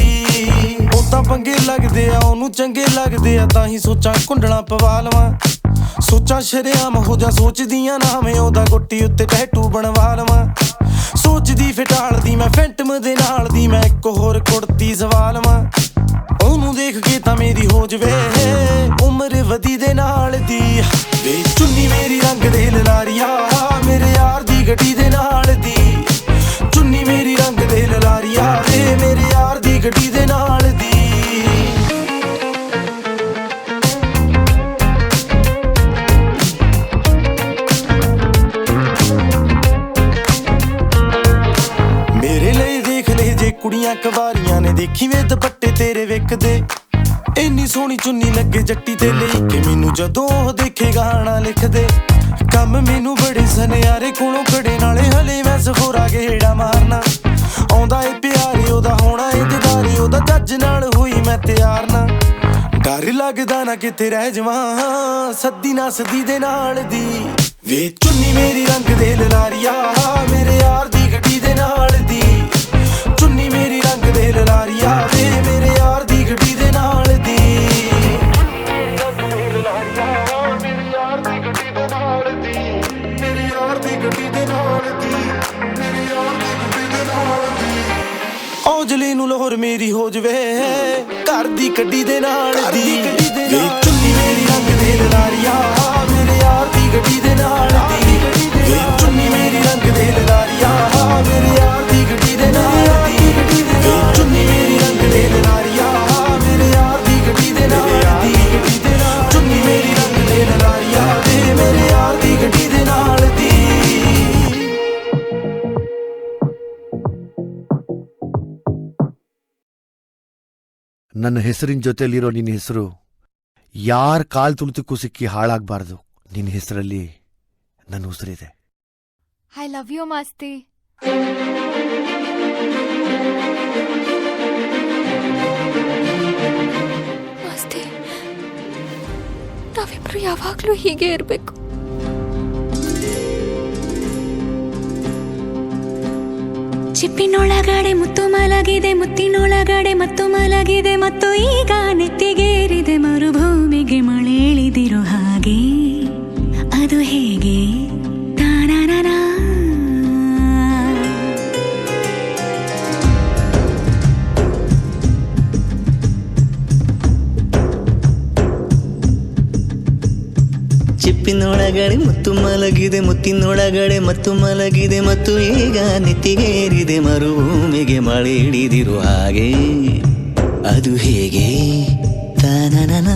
ਉਹ ਤਾਂ ਪੰਗੇ ਲੱਗਦੇ ਆ ਉਹਨੂੰ ਚੰਗੇ ਲੱਗਦੇ ਆ ਤਾਂ ਹੀ ਸੋਚਾਂ ਕੁੰਡਲਾਂ ਪਵਾ ਲਵਾਂ ਸੋਚਾਂ ਸ਼ਰੇਆਮ ਹੋ ਜਾ ਸੋਚਦੀਆਂ ਨਾ ਮੈਂ ਉਹਦਾ ਗੁੱਟੀ ਉੱਤੇ ਟੈਟੂ ਬਣਵਾ ਲਵਾਂ ਸੋਚਦੀ ਫਿਟਾਲਦੀ ਮੈਂ ਫੈਂਟਮ ਦੇ ਨਾਲ ਦੀ ਮੈਂ ਇੱਕ ਹੋਰ ਕੁੜਤੀ ਸਵਾ ਲਵਾਂ ਉਹਨੂੰ ਦੇਖ ਕੇ ਤਾਂ ਮੇਰੀ ਹੋ ਜਵੇ ਉਮਰ ਵਧੀ ਦੇ ਨਾਲ ਦੀ ਵੇ ਚੁੰਨੀ ਮੇਰੀ ਰੰਗ ਦੇ ਲਲਾਰੀਆ ਮੇਰੇ ਯਾਰ ਦੀ ਗੱਡੀ ਦੇ ਨਾਲ ਦੀ ਚੁੰਨੀ ਮੇਰੀ ਰੰਗ ਦੇ ਲਲਾਰੀਆ ਵੇ ਮੇਰੇ ਯਾਰ ਦੀ ਗੱਡੀ ਦੇ ਨਾਲ ਦੀ ਮੇਰੇ ਲਈ ਦੇਖ ਲੈ ਜੇ ਕੁੜੀਆਂ ਕਵਾਰੀਆਂ ਨੇ ਦੇਖੀ ਵੇ ਦੁਪੱਟੇ ਤੇਰੇ ਵਿਕਦੇ ਇੰਨੀ ਸੋਹਣੀ ਚੁੰਨੀ ਲੱਗੇ ਜੱਟੀ ਤੇ ਲਈ ਕਿ ਮੈਨੂੰ ਜਦੋਂ ਉਹ ਦੇਖੇ ਗਾਣਾ ਲਿਖਦੇ ਕੰਮ ਮੈਨੂੰ ਬੜੇ ਸਨਿਆਰੇ ਕੋਲੋਂ ਖੜੇ ਨਾਲੇ ਹਲੇ ਮੈਂ ਸਫੋਰਾ ਗੇੜਾ ਮਾਰਨਾ ਆਉਂਦਾ ਏ ਪਿਆਰੇ ਉਹਦਾ ਹੋਣਾ ਏ ਦਿਦਾਰੇ ਉਹਦਾ ਜੱਜ ਨਾਲ ਹੋਈ ਮੈਂ ਤਿਆਰ ਨਾ ਡਰ ਲੱਗਦਾ ਨਾ ਕਿਤੇ ਰਹਿ ਜਾਵਾਂ ਸੱਦੀ ਨਾ ਸੱਦੀ ਦੇ ਨਾਲ ਦੀ ਵੇ ਚੁੰਨੀ ਮੇਰੀ ਰੰਗ ਦੇ ਲਲਾਰੀਆ ਮੇਰੇ ਯਾਰ ਦੀ ਗੱਡੀ ਦੇ ਨਾਲ ਦੀ ਚੁੰਨੀ ਮੇਰੀ ਰੰਗ ਦੇ ਲਲਾਰੀਆ ਵੇ ਮੇਰੇ ਯਾਰ ਦੀ ਗੱਡੀ ਦੇ ਨਾਲ ਦੀ ਹੋਰ ਮੇਰੀ ਹੋ ਜਵੇ ਘਰ ਦੀ ਗੱਡੀ ਦੇ ਨਾਲ ਦੀ ਵੇ ਚੁੰਨੀ ਮੇਰੀ ਰੰਗ ਦੇ ਲਲਾਰੀਆ ਮੇਰੇ ਯਾਰ ਦੀ ਗੱਡੀ ਦੇ ਨਾਲ ਦੀ ਵੇ ਚੁੰਨੀ ਮੇਰੀ ਰੰਗ ਦੇ ਲਲਾਰੀਆ ਮੇਰੇ ਯਾਰ ਦੀ ਗੱਡੀ ਦੇ ਨਾਲ ਦੀ ਵੇ ਚੁੰਨੀ ਮੇਰੀ ਰੰਗ ਦੇ ਲਲਾਰੀਆ ਮੇਰੇ ਯਾਰ ਦੀ ਗੱਡੀ ਦੇ ਨਾਲ ਦੀ ਚੁੰਨੀ ਮੇਰੀ ਰੰਗ ਦੇ ਲਲਾਰੀਆ ਮੇਰੇ ਯਾਰ ਦੀ ਗੱਡੀ ਦੇ ਨਾਲ ਦੀ ನನ್ನ ಹೆಸರಿನ ಜೊತೆಲಿರೋ ನಿನ್ನ ಹೆಸರು ಯಾರ ಕಾಲ್ ತುಳಿತಕ್ಕೂ ಸಿಕ್ಕಿ ಹಾಳಾಗಬಾರ್ದು. ನಿನ್ನ ಹೆಸರಲ್ಲಿ ನನ್ನ ಉಸಿರಿದೆ. I love you Masti. Masti, ನಾವಿಬ್ರು ಯಾವಾಗ್ಲೂ ಹೀಗೆ ಇರಬೇಕು. ಚಿಪ್ಪಿನೊಳಗಡೆ ಮುತ್ತು ಮಲಗಿದೆ, ಮುತ್ತಿನೊಳಗಡೆ ಮತ್ತು ಮಲಗಿದೆ, ಮತ್ತು ಈಗ ನೆತ್ತಿಗೇರಿದೆ ಮರುಭೂಮಿಗೆ ಮಳೆ ಇಳಿದಿರೋ ಹಾಗೆ. ಅದು ಹೇಗೆ ತಾನಾನಾ ಚಿಪ್ಪಿನೊಳಗಡೆ ಮುತ್ತು ಮಲಗಿದೆ, ಮುತ್ತಿನೊಳಗಡೆ ಮತ್ತು ಮಲಗಿದೆ, ಮತ್ತು ಈಗ ನೆತ್ತಿಗೇರಿದೆ ಮರುಭೂಮಿಗೆ ಮಳೆ ಹಿಡಿದಿರು ಹಾಗೆ. ಅದು ಹೇಗೆ ತಾನನನ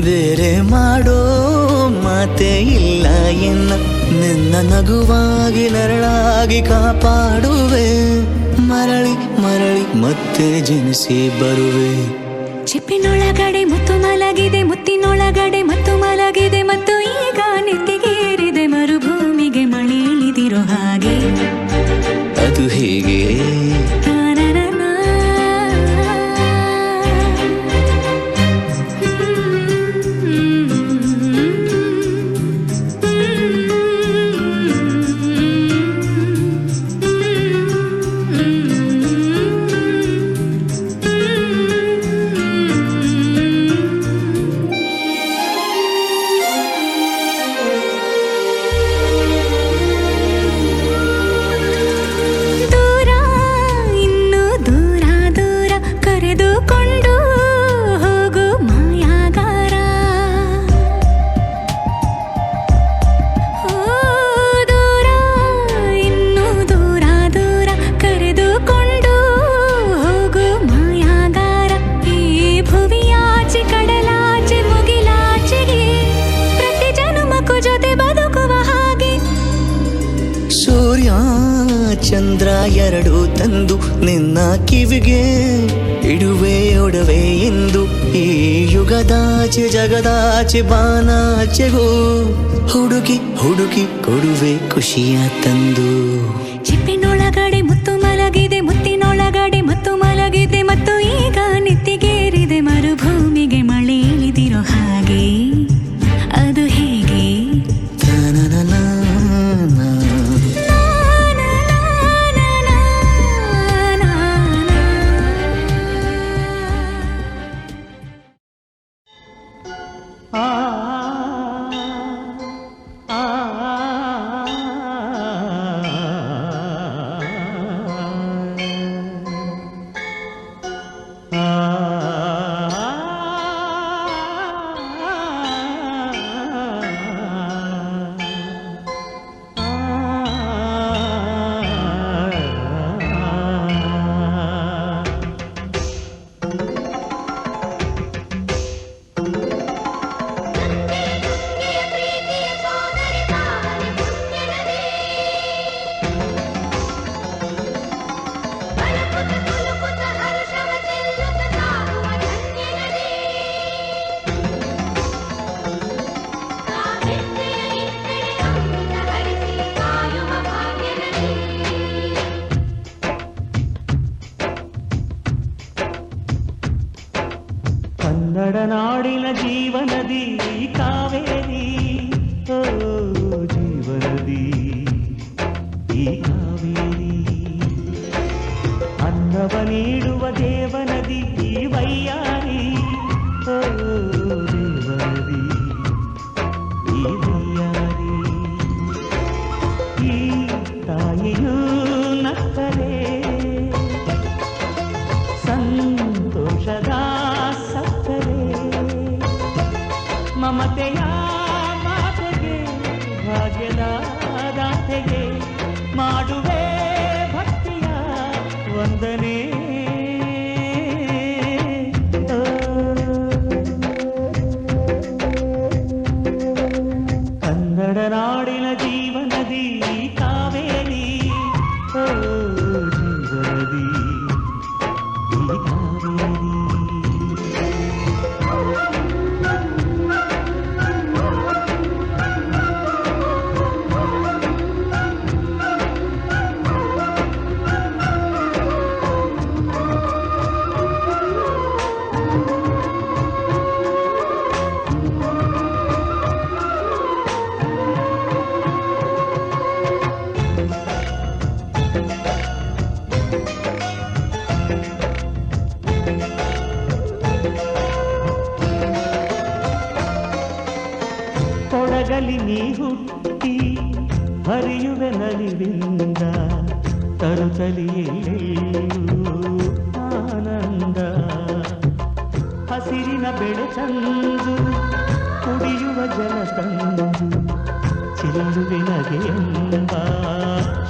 ಬೇರೆ ಮಾಡೋ ಮಾತೆ ಇಲ್ಲ ಎನ್ನ. ನಿನ್ನ ನಗುವಾಗಿ ನರಳಾಗಿ ಕಾಪಾಡುವೆ, ಮರಳಿ ಮರಳಿ ಮತ್ತೆ ಜನಿಸಿ ಬರುವೆ. ಚಿಪ್ಪಿನೊಳಗಡೆ ಮುತ್ತು ಮಲಗಿದೆ, ಮುತ್ತಿನೊಳಗಡೆ ಮತ್ತು ಮಲಗಿದೆ, ಮತ್ತು ಈಗ ನೆತ್ತಿಗೇರಿದೆ ಮರುಭೂಮಿಗೆ ಮಳೆ ಇಳಿದಿರೋ ಹಾಗೆ. ಅದು ಹೇಗೆ ಚಂದ್ರ ಎರಡು ತಂದು ನಿನ್ನ ಕಿವಿಗೆ ಇಡುವೆ ಒಡವೆ ಎಂದು. ಈ ಯುಗದಾಚೆ ಜಗದಾಚೆ ಬಾನಾಚೆಗೂ ಹುಡುಕಿ ಹುಡುಕಿ ಕೊಡುವೆ ಖುಷಿಯ ತಂದು. ಚಿಪ್ಪಿನೊಳಗಡೆ ಮುತ್ತು ಮಲಗಿದೆ, ಮುತ್ತಿನೊಳಗಡೆ ಮತ್ತು ಮಲಗಿದೆ, ಮತ್ತು ಈಗ ನೆತ್ತಿಗೇರಿದೆ ಮರುಭೂಮಿಗೆ ಮಳೆ ಇಳಿದಿರೋ ಹಾಗೆ. ಅದು ಹೇಗೆ ಕನ್ನಡನಾಡಿನ ಜೀವನದಿ ಕಾವೇರಿ, ಓ ಜೀವನದಿ ಈ ಕಾವೇರಿ, ಅನ್ನವ ನೀಡುವ ದೇವನದಿ ಈ ವೈಯಾರಿ, ಓ ದೇವನದಿ ಈ ವೈಯಾರಿ. ಈ ತಾಯಿಯೂ ನಕ್ಕಲೇ ಸಂತೋಷದ ಮಮತೆಯ ಮಾತೆಗೆ ಭಾಗ್ಯದ ದಾತೆಗೆ ಮಾಡುವೆ ಭಕ್ತಿಯ ವಂದನೆ. ಕನ್ನಡ ನಾಡಿನ ಜೀವನದಿ ಕಾವೇರಿ, ಓ ಜೀವನದಿ ಈ ಕಾವೇರಿ. ಕೊಡಗಲಿ ನೀ ಹುಟ್ಟಿ ಹರಿಯುವೆ ನಲಿವಿಂದ, ತರುತ್ತಲಿಯೆಲ್ಲೂ ಆನಂದ. ಹಸಿರಿನ ಬೆಳೆ ತಂದು ಕುಡಿಯುವ ಜಲ ತಂದು ಚೆಲ್ಲುವೆ ನಗೆಯೆಂಬ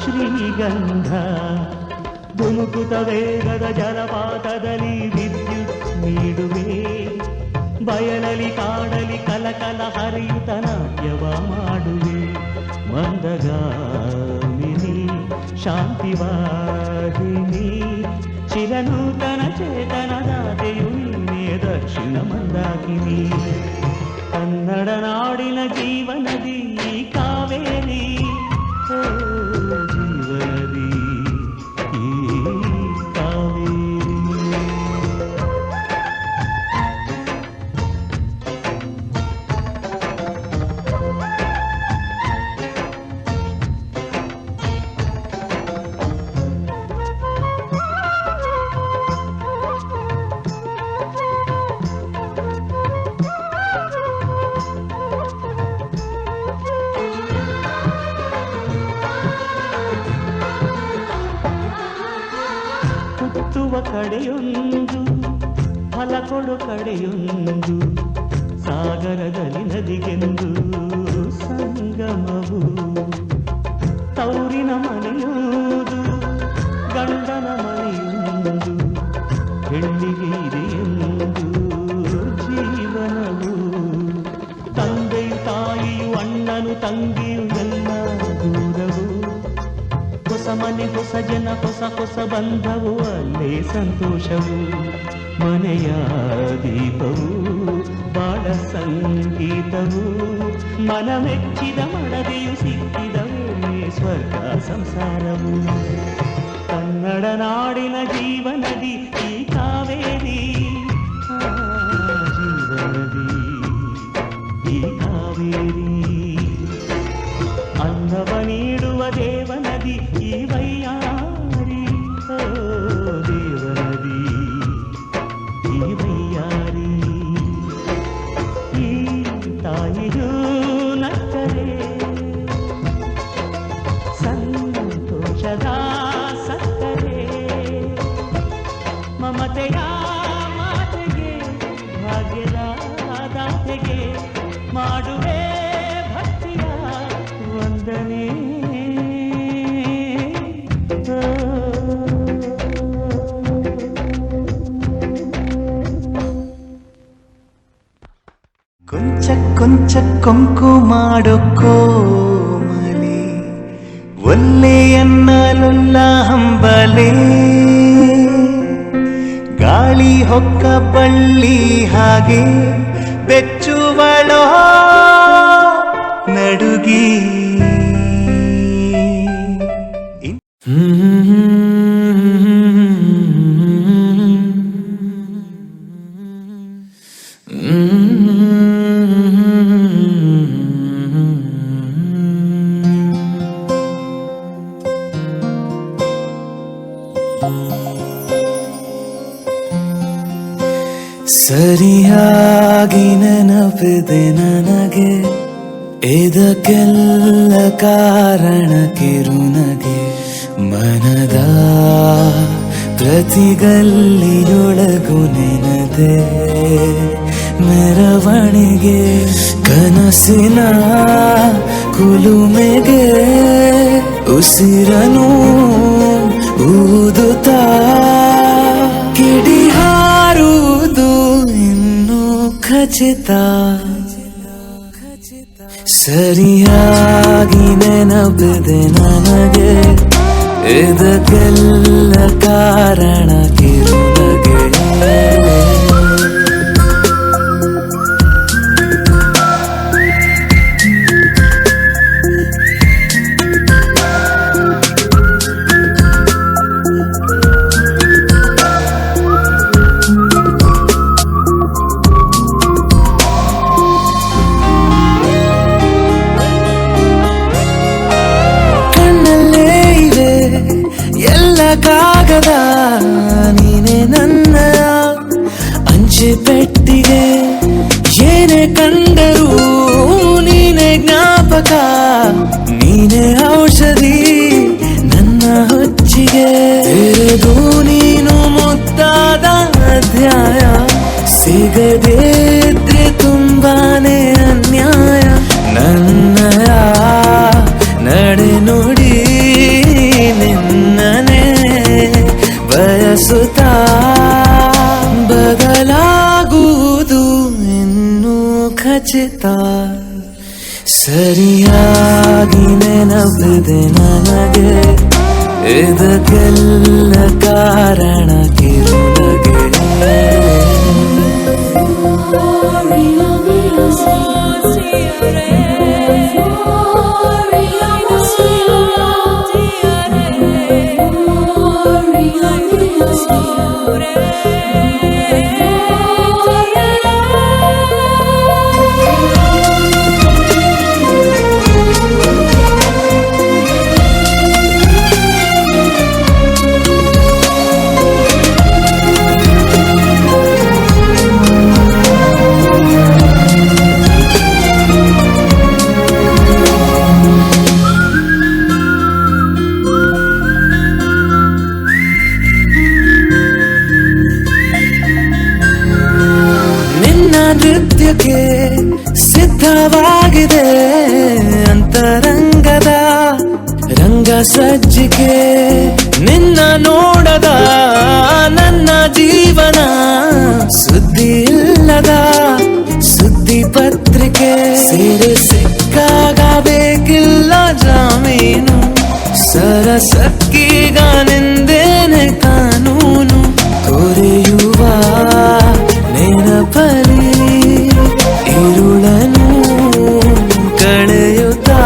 ಶ್ರೀಗಂಧ. ಧುಮುಕುತ ವೇಗದ ಜಲಪಾತದಲ್ಲಿ ವಿದ್ಯುತ್ ನೀಡುವೆ, ಬಯಲಲಿ ಕಾಡಲಿ ಕಲಕಲ ಹರಿಯುತ್ತ ನಾಟ್ಯವ ಮಾಡುವೆ. ಮಂದಗಾಮಿನಿ ಶಾಂತಿವಾಹಿನಿ ಚಿರನೂತನ ಚೇತನದಾತೆಯು ನೀನೇ ದಕ್ಷಿಣ ಮಂದಾಕಿನಿ. ಕನ್ನಡ ನಾಡಿನ ಜೀವನದಿ ಕಾವೇರಿ, ಓ ಜೀವನದಿ ಈ ಕಾವೇರಿ. ಹುಟ್ಟುವ ಕಡೆಯೊಂದು ಫಲ ಕೊಡು ಕಡೆಯೊಂದು, ಸಾಗರದಲ್ಲಿ ನದಿಗೆಂದು ಸಂಗಮವು. ತೌರಿನ ಮನೆಯುವುದು ಗಂಡನ ಮನೆಯೊಂದು, ಹೆಣ್ಣಿಗೆ ಇದೆಯೆಂದು ಜೀವನವು. ತಂದೆಯು ತಾಯಿಯು ಅಣ್ಣನು ತಂಗಿಯು ಎಲ್ಲ ದೂರವು. ಹೊಸ ಮನೆ ಹೊಸ ಜನ ಹೊಸ ಹೊಸ ಬಂಧವು, ಅಲ್ಲೇ ಸಂತೋಷವು. ಮನೆಯ ದೀಪವು ಬಾಳ ಸಂಗೀತವು, ಮನ ಮೆಚ್ಚಿದ ಮಡದೆಯು ಸಿಕ್ಕಿದವೇ ಸ್ವರ್ಗ ಸಂಸಾರವು. ಕನ್ನಡ ನಾಡಿನ ಜೀವನದಿ ಈ ಕಾವೇರಿ, ಜೀವನದಿ ಈ ಕಾವೇರಿ. ಅನ್ನವ ನೀಡುವ ದೇವನದಿ ಈ ವೈಯಾರಿ, ಓ ದೇವನದಿ ಈ ವೈಯಾರಿ. ಈ ತಾಯಿಯೂ ನಕ್ಕರೆ ಸಂತೋಷದ ಸಕ್ಕರೆ ಮಮತೆಯ ಮಾತೆಗೆ ಭಾಗ್ಯದ ದಾತೆಗೆ ಮಾಡುವೆ ಭಕ್ತಿಯ ವಂದನೆ ಕೊಂಚ ಕೊಂಚ ಕೊಂಕು ಮಾಡೋ ಕೋಮಲೆ ಒಲ್ಲೆಯನ್ನಲುಲ್ಲ ಹಂಬಲೆ ಗಾಳಿ ಹೊಕ್ಕ ಬಳ್ಳಿ ಹಾಗೆ ಬೆಚ್ಚುವಳೋ ನಡುಗಿ ಸರಿಯಾಗಿ ನೆನಪಿದೆ ನನಗೆ ಇದಕ್ಕೆಲ್ಲ ಕಾರಣ ಕಿರುನಗೆ ಮನದ ಪ್ರತಿಗಲ್ಲಿಯೊಳಗು ನೆನದೆ ಮೆರವಣಿಗೆ ಕನಸಿನ ಕುಲುಮೆಗೆ ಉಸಿರನು ಊದುತ್ತಾ ಕಿಡಿ ಹಾರುವುದು ಇನ್ನು ಖಚಿತ ಸರಿಯಾಗಿ ನೆನಪಿದೆ ನನಗೆ ಇದಕ್ಕೆಲ್ಲ ಕಾರಣ ಕಿರುನಗೆ ಕಾಗದ ನೀನೆ ನನ್ನ ಅಂಚೆ ಪೆಟ್ಟಿಗೆ ಏನೇ ಕಂಡರೂ ನೀನೆ ಜ್ಞಾಪಕ ನೀನೆ ಔಷಧಿ ನನ್ನ ಹೊಚ್ಚಿಗೆ ತೆರೆದು ನೀನು ಮುದ್ದಾದ ಅಧ್ಯಾಯ ಸಿಗದೇ ಇದ್ರೆ ತುಂಬಾನೇ ಅನ್ಯಾಯ ನನ್ನಯ ನಡೆ ನುಡಿ ನಿನ್ನನೆ ಬಯಸುತ್ತಾ ಬದಲಾಗುವುದು ಇನ್ನೂ ಖಚಿತ ಸರಿಯಾಗಿ ನೆನಪಿದೆ ನನಗೆ ಇದಕ್ಕೆಲ್ಲ ಕಾರಣ ಕಿರುನಗೆ ನೃತ್ಯಕ್ಕೆ ಸಿದ್ಧವಾಗಿದೆ ಅಂತರಂಗದ ರಂಗ ಸಜ್ಜಿಕೆ ನಿನ್ನ ನೋಡದ ನನ್ನ ಜೀವನ ಸುದ್ದಿ ಇಲ್ಲದ ಸುದ್ದಿ ಪತ್ರಿಕೆ ಸೇರೆ ಸಿಕ್ಕಾಗ ಬೇಕಿಲ್ಲ ಜಾಮೀನು ಸರಸಕ್ಕೀಗ ನಿಂದೇನೆ ಕಾನೂನು ತೊರೆಯುವ ನೆನಪಲಿ ഇരുളനു ಕಳೆಯುತ್ತಾ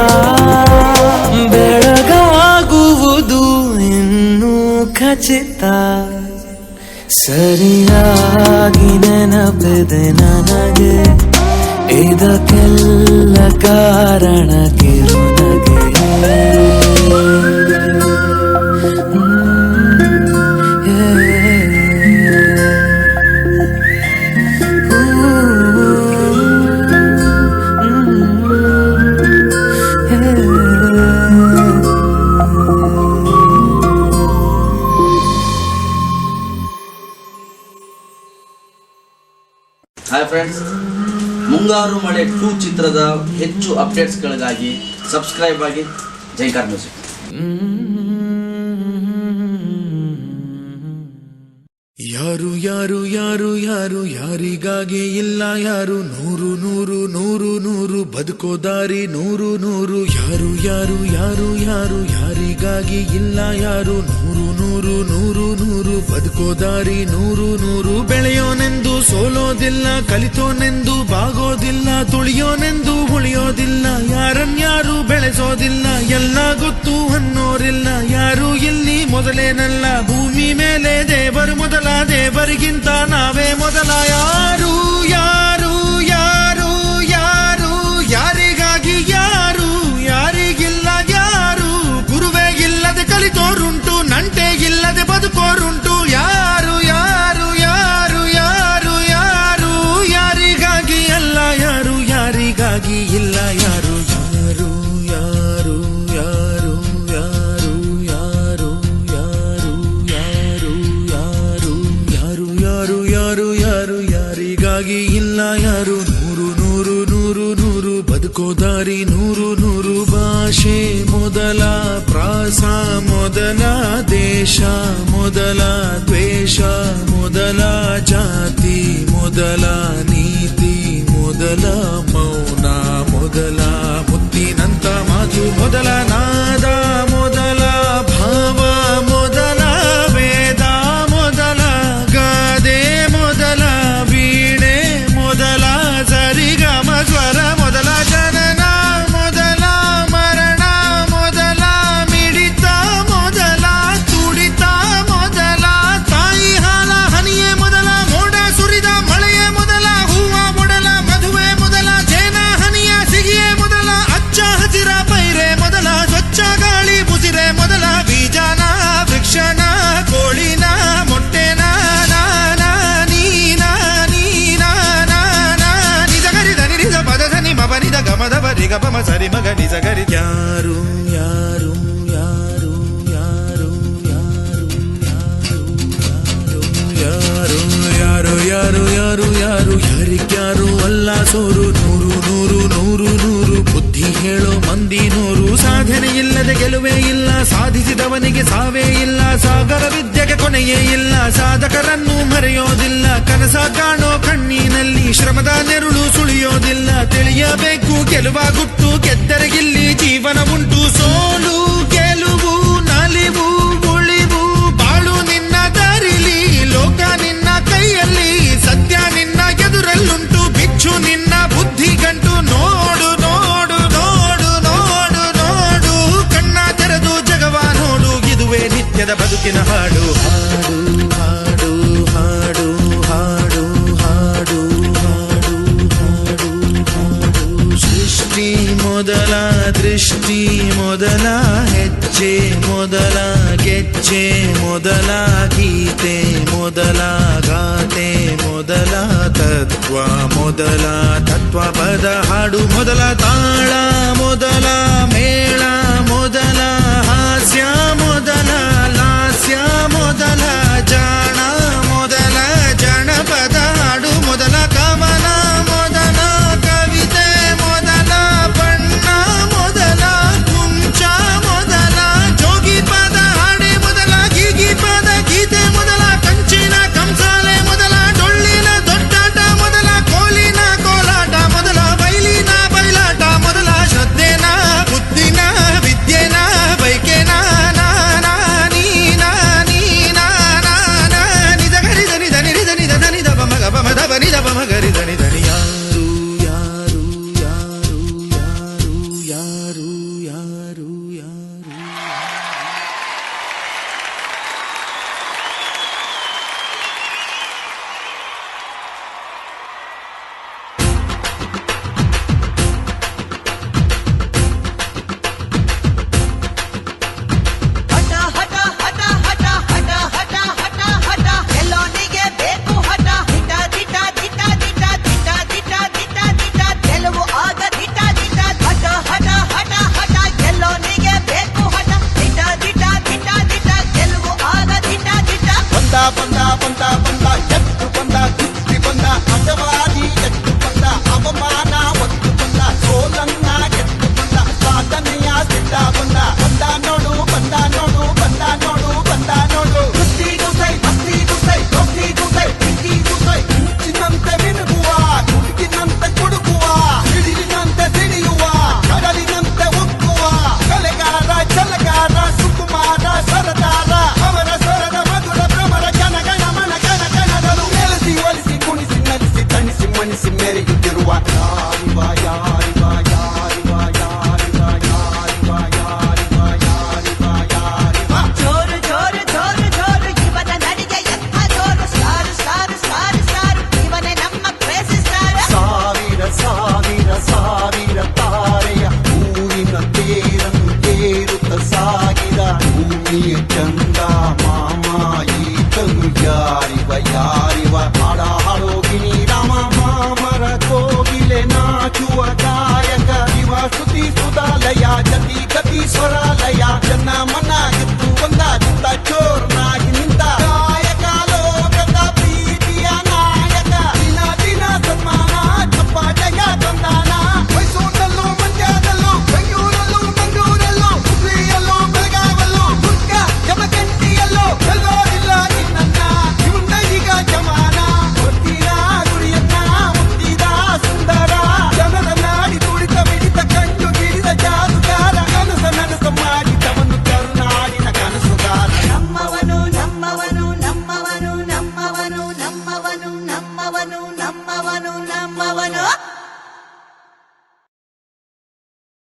ಬೆಳಗಾಗುವುದು ಇನ್ನೂ ಖಚಿತ ಸರಿಯಾಗಿ ನೆನಪಿದೆ ನನಗೆ ಇದಕ್ಕೆಲ್ಲ ಕಾರಣ ಕಿರುನಗೆ ಮುಂಗಾರು ಮಳೆ 2 ಚಿತ್ರದ ಹೆಚ್ಚು ಅಪ್ಡೇಟ್ಸ್ಗಳಿಗಾಗಿ ಸಬ್ಸ್ಕ್ರೈಬ್ ಆಗಿ ಜೈಕಾರ್ ಮ್ಯೂಸಿಕ್. ಯಾರು ಯಾರು ಯಾರು ಯಾರು ಯಾರಿಗಾಗಿ ಇಲ್ಲ ಯಾರು, ನೂರು ನೂರು ನೂರು ನೂರು ಬದುಕೋ ದಾರಿ ನೂರು ನೂರು. ಯಾರು ಯಾರು ಯಾರು ಯಾರು ಯಾರಿಗಾಗಿ ಇಲ್ಲ ಯಾರು, ನೂರು ನೂರು ನೂರು ನೂರು ಬದುಕೋ ದಾರಿ ನೂರು ನೂರು. ಬೆಳೆಯೋನೆಂದು ಸೋಲೋದಿಲ್ಲ, ಕಲಿತೋನೆಂದು ಬಾಗೋದಿಲ್ಲ, ತುಳಿಯೋನೆಂದು ಉಳಿಯೋದಿಲ್ಲ, ಯಾರನ್ಯಾರು ಬೆಳೆಸೋದಿಲ್ಲ, ಎಲ್ಲ ಗೊತ್ತು ಅನ್ನೋರಿಲ್ಲ. ಯಾರು ಇಲ್ಲಿ ಮೊದಲೇನಲ್ಲ, ಭೂಮಿ ಮೇಲೆ ದೇವರು ಮೊದಲ, ದೇವರಿಗಿಂತ ನಾವೇ ಮೊದಲ. ಯಾರು ಯಾರು ಯಾರು ಯಾರು ಯಾರಿಗಾಗಿ ಯಾರು ಯಾರಿಗಿಲ್ಲ ಯಾರು, ಗುರುವೇ ಇಲ್ಲದೆ ಕಲಿತೋರುಂಟು, ನಂಟೆ ಇಲ್ಲದೆ ಬದುಕೋರುಂಟು. ಯಾರು ಯಾರು ಯಾರು ಯಾರು ಯಾರು ಯಾರಿಗಾಗಿ ಅಲ್ಲ ಯಾರು ಯಾರಿಗಾಗಿ ಇಲ್ಲ ಯಾರು. ಯಾರು ಯಾರು ಯಾರು ಯಾರು ಯಾರು ಯಾರು ಯಾರು ಯಾರು ಯಾರು ಯಾರು ಯಾರು ಯಾರು ಯಾರಿಗಾಗಿ ಇಲ್ಲ ಯಾರು, ನೂರು ನೂರು ನೂರು ನೂರು ಬದುಕೋ ದಾರಿ ನೂರು ನೂರು. ಭಾಷೆ ಮೊದಲ, ಪ್ರಾಸ ಮೊದಲ, ದೇಶ ಮೊದಲ, ದ್ವೇಷ ಮೊದಲ, ಜಾತಿ ಮೊದಲ, ನೀತಿ ಮೊದಲ, ಮೌನ ಮೊದಲ, ಮುತ್ತಿನಂತ ಮಾತು ಮೊದಲ, ನಾದ ಮೊದಲ, ಭಾವ ಮೊದಲ, ವೇದ ಮೊದಲ, ಗಾದೆ ಮೊದಲ, ವೀಣೆ ಮೊದಲ, ಸರಿಗಮ ಸ್ವರ ಮೊದಲ, ಜನನ ಮೊದಲ, ಮರಣ ಮೊದಲ, ಮಿಡಿತ ಮೊದಲ, ತುಡಿತ ಮೊದಲ, ತಾಯಿ ಹಾಲ ಹನಿಯೇ ಮೊದಲ, ಮೋಡ ಸುರಿದ ಮಳೆಯೇ ಮೊದಲ, ಹೂವ ಮೊದಲ, ಮದುವೆ ಮೊದಲ, ಜೇನ ಹನಿಯ ಸಿಗಿಯೇ ಮೊದಲ, ಅಚ್ಚ ಹಸಿರ ಪೈರೆ ಮೊದಲ, ಸ್ವಚ್ಛ ಗಾಳಿ ಬುಸಿರೆ ಮೊದಲ, ಬೀಜನ ವೃಕ್ಷನ ಕೋಳಿನ ಮೊಟ್ಟೆನ ನಾನ ನೀನ ನೀನ ನಾನ ನಿಜ ಗರಿದ ನಿರಿದ ಪದದ ನಿಮ ಬನಿದ ಗಮದ ಬರಿಗ ಪಮ ಸರಿ ಮಗ ನಿಜ ಗರಿ. ಯಾರು ಯಾರು ಯಾರು ಯಾರು ಯಾರು ಯಾರು ಯಾರು ಯಾರು ಯಾರು ಯಾರಿಗ್ಯಾರು ಅಲ್ಲ ಸೋರು, ನೂರು ನೂರು ನೂರು ನೂರು ಬುದ್ಧಿ ಹೇಳೋ ಮಂದಿ ನೂರು. ಸಾಧನೆ ಇಲ್ಲದೆ ಗೆಲುವೇ ಇಲ್ಲ, ಸಾಧಿಸಿದವನಿಗೆ ಸಾವೇ ಇಲ್ಲ, ಸಾಗರ ವಿದ್ಯೆಗೆ ಕೊನೆಯೇ ಇಲ್ಲ, ಸಾಧಕರನ್ನು ಮರೆಯೋದಿಲ್ಲ, ಕನಸ ಕಾಣೋ ಕಣ್ಣಿನಲ್ಲಿ ಶ್ರಮದ ನೆರುಳು ಸುಳಿಯೋದಿಲ್ಲ. ತಿಳಿಯಬೇಕು ಗೆಲುವ ಗುಟ್ಟು, ಗೆದ್ದರೆ ಇಲ್ಲಿ ಜೀವನ ಉಂಟು, ಸೋಲು ಗೆಲುವು ನಲಿವು ಉಳಿವು ಬಾಳು ನಿನ್ನ ದಾರಿಲಿ, ಲೋಕ ನಿನ್ನ ಕೈಯಲ್ಲಿ, ಸತ್ಯ ನಿನ್ನ ಎದುರಲ್ಲುಂಟು, ಬಿಚ್ಚು ನಿನ್ನ ಬುದ್ಧಿ ಗಂಟು. ನೋಡು ನೋಡು ನೋಡು ನೋಡು ನೋಡು, ಕಣ್ಣ ತೆರೆದು ಜಗವ ನೋಡು, ಇದುವೇ ನಿತ್ಯದ ಬದುಕಿನ ಹಾಡು. ಹಾಡು ಹಾಡು ಹಾಡು ಹಾಡು ಹಾಡು ಹಾಡು ಹಾಡು. ಸೃಷ್ಟಿ ಮೊದಲ, ದೃಷ್ಟಿ ಮೊದಲ, ಹೆಜ್ಜೆ ಮೊದಲ, ಗೆಜ್ಜೆ ಮೊದಲ, ಗೀತೆ ಮೊದಲ, ಗಾತೆ ಮೊದಲ, ತತ್ವ ಮೊದಲ, ತತ್ವ ಪದ ಹಾಡು ಮೊದಲ, ತಾಳ ಮೊದಲ, ಮೇಳ ಮೊದಲ, ಹಾಸ್ಯ ಮೊದಲ, ಲಾಸ್ಯ ಮೊದಲ, ಜಾಣ ಮೊದಲ, ಜನಪದ ಹಾಡು ಮೊದಲ, ಕವನ ಮೊದಲ, ಕವಿತೆ ಮೊದಲ, ಬಣ್ಣ ಮೊದಲ, ಕುಂಚ ಮೊದಲ, ಜೋಗಿ ಪದ ಹಾಡೆ ಮೊದಲ, ಗೀಗಿ ಪದ ಗೀತೆ ಮೊದಲ, ಕಂಚಿನ ಕಂಸಾಲೆ ಮೊದಲ, ಡೊಳ್ಳಿನ ದೊಡ್ಡಾಟ ಮೊದಲ, ಕೋಲಿನ ಕೋಲಾಟ ಮೊದಲ, ಬೈಲಿನ ಬಯಲಾಟ ಮೊದಲ, ಶ್ರದ್ಧೆನ ಬುದ್ಧಿನ ವಿದ್ಯೆನ ಬೈಕೆನ ನಾನ ನೀನ ನೀನ ನಾನ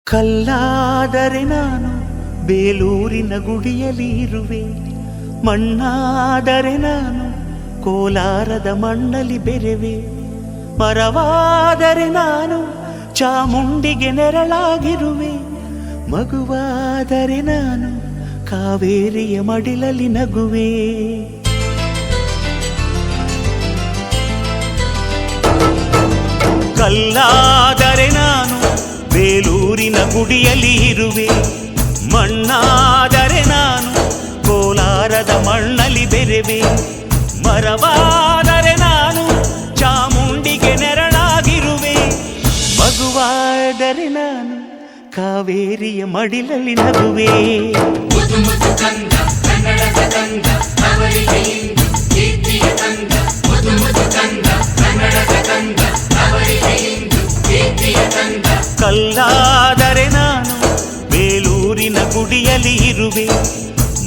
ಕಲ್ಲಾದರೆ ನಾನು ಬೇಲೂರಿನ ಗುಡಿಯಲ್ಲಿ ಇರುವೆ, ಮಣ್ಣಾದರೆ ನಾನು ಕೋಲಾರದ ಮಣ್ಣಲ್ಲಿ ಬೆರೆವೆ, ಮರವಾದರೆ ನಾನು ಚಾಮುಂಡಿಗೆ ನೆರಳಾಗಿರುವೆ, ಮಗುವಾದರೆ ನಾನು ಕಾವೇರಿಯ ಮಡಿಲಲ್ಲಿ ನಗುವೆ. ಕಲ್ಲಾದರೆ ನಾನು ಬೇಲೂರಿನ ಗುಡಿಯಲ್ಲಿ ಇರುವೆ, ಮಣ್ಣಾದರೆ ನಾನು ಕೋಲಾರದ ಮಣ್ಣಲ್ಲಿ ಬೆರೆವೆ, ಮರವಾದರೆ ನಾನು ಚಾಮುಂಡಿಗೆ ನೆರಳಾಗಿರುವೆ, ಮಗುವಾದರೆ ನಾನು ಕಾವೇರಿಯ ಮಡಿಲಲ್ಲಿ ನಗುವೆ. ಕಲ್ಲಾದರೆ ನಾನು ಬೇಲೂರಿನ ಗುಡಿಯಲ್ಲಿ ಇರುವೆ,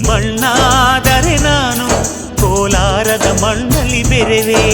ಮಣ್ಣಾದರೆ ನಾನು ಕೋಲಾರದ ಮಣ್ಣಲ್ಲಿ ಬೆರೆವೆ.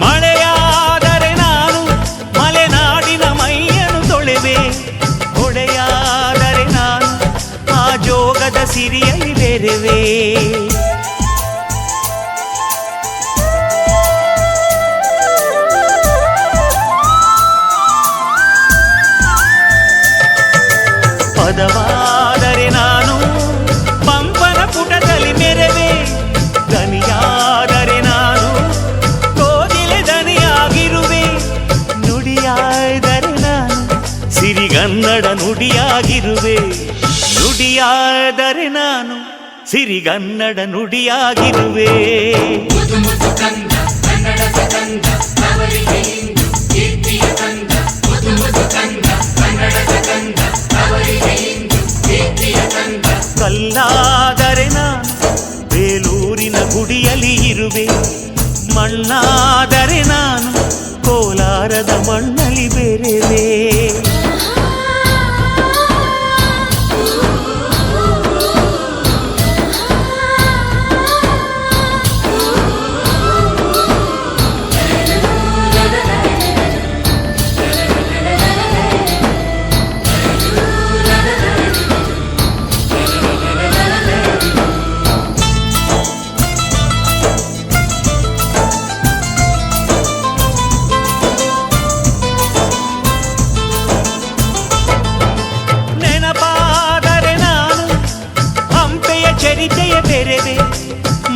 ಮಳೆಯಾದರೆ ನಾನು ಮಲೆನಾಡಿನ ಮೈಯನ್ನು ತೊಳೆವೆ, ಹೊಳೆಯಾದರೆ ನಾನು ಆ ಜೋಗದ ಸಿರಿಯಲ್ಲಿ ಬೆರೆವೆ. ಪದವಾದರೆ ನಾನು ಪಂಪನ ಪುಟದಲ್ಲಿ ಮೆರೆವೆ, ದನಿಯಾದರೆ ನಾನು ಕೋಗಿಲೆ ದನಿಯಾಗಿರುವೆ, ನುಡಿಯಾದರೆ ನಾನು ಸಿರಿಗನ್ನಡ ನುಡಿಯಾಗಿರುವೆ, ನುಡಿಯಾದರೆ ನಾನು ಸಿರಿಗನ್ನಡ ನುಡಿಯಾಗಿರುವೆ. ಕಲ್ಲಾದರೆ ನಾನು ಬೇಲೂರಿನ ಗುಡಿಯಲ್ಲಿ ಇರುವೆ, ಮಣ್ಣಾದರೆ ನಾನು ಕೋಲಾರದ ಮಣ್ಣಲ್ಲಿ ಬೆರೆವೆ.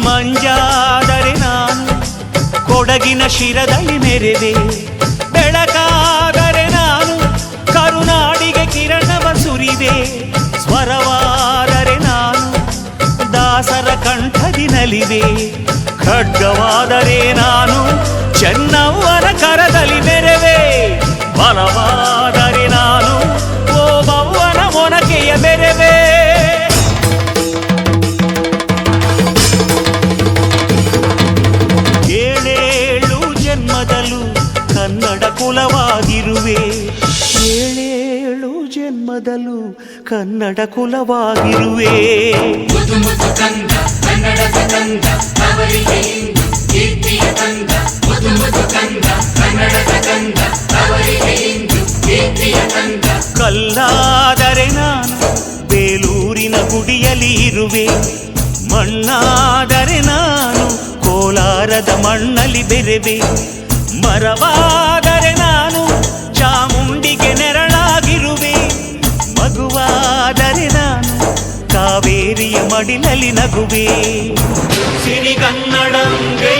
ಮಂಜಾದರೆ ನಾನು ಕೊಡಗಿನ ಶಿರದಲ್ಲಿ ಮೆರೆವೆ, ಬೆಳಕಾದರೆ ನಾನು ಕರುನಾಡಿಗೆ ಕಿರಣವ ಸುರಿವೆ, ಸ್ವರವಾದರೆ ನಾನು ದಾಸರ ಕಂಠದಿ ನಲಿವೆ, ಖಡ್ಗವಾದರೆ ನಾನು ಚೆನ್ನವ್ವನ ಕರದಲ್ಲಿ ಮೆರೆವೆ, ಬಲವಾದರೆ ನಾನು ಓಬವ್ವನ ಮೊನಕೆಯ ಬೆರೆವೆ. ಏಳೇಳು ಜನ್ಮದಲ್ಲೂ ಕನ್ನಡ ಕುಲವಾಗಿರುವೆ, ಏಳೇಳು ಜನ್ಮದಲ್ಲೂ ಕನ್ನಡ ಕುಲವಾಗಿರುವೆ. ಕಲ್ಲಾದರೆ ನಾನು ಬೇಲೂರಿನ ಗುಡಿಯಲ್ಲಿ ಇರುವೆ, ಮಣ್ಣಾದರೆ ನಾನು ಕೋಲಾರದ ಮಣ್ಣಲ್ಲಿ ಬೆರೆವೆ, ಮರವಾದರೆ ನಾನು ಚಾಮುಂಡಿಗೆ ನೆರಳಾಗಿರುವೆ, ಮಗುವಾದರೆ ನಾನು ಕಾವೇರಿಯ ಮಡಿಲಲ್ಲಿ ನಗುವೆ ಸಿರಿಗನ್ನಡಂಗೆ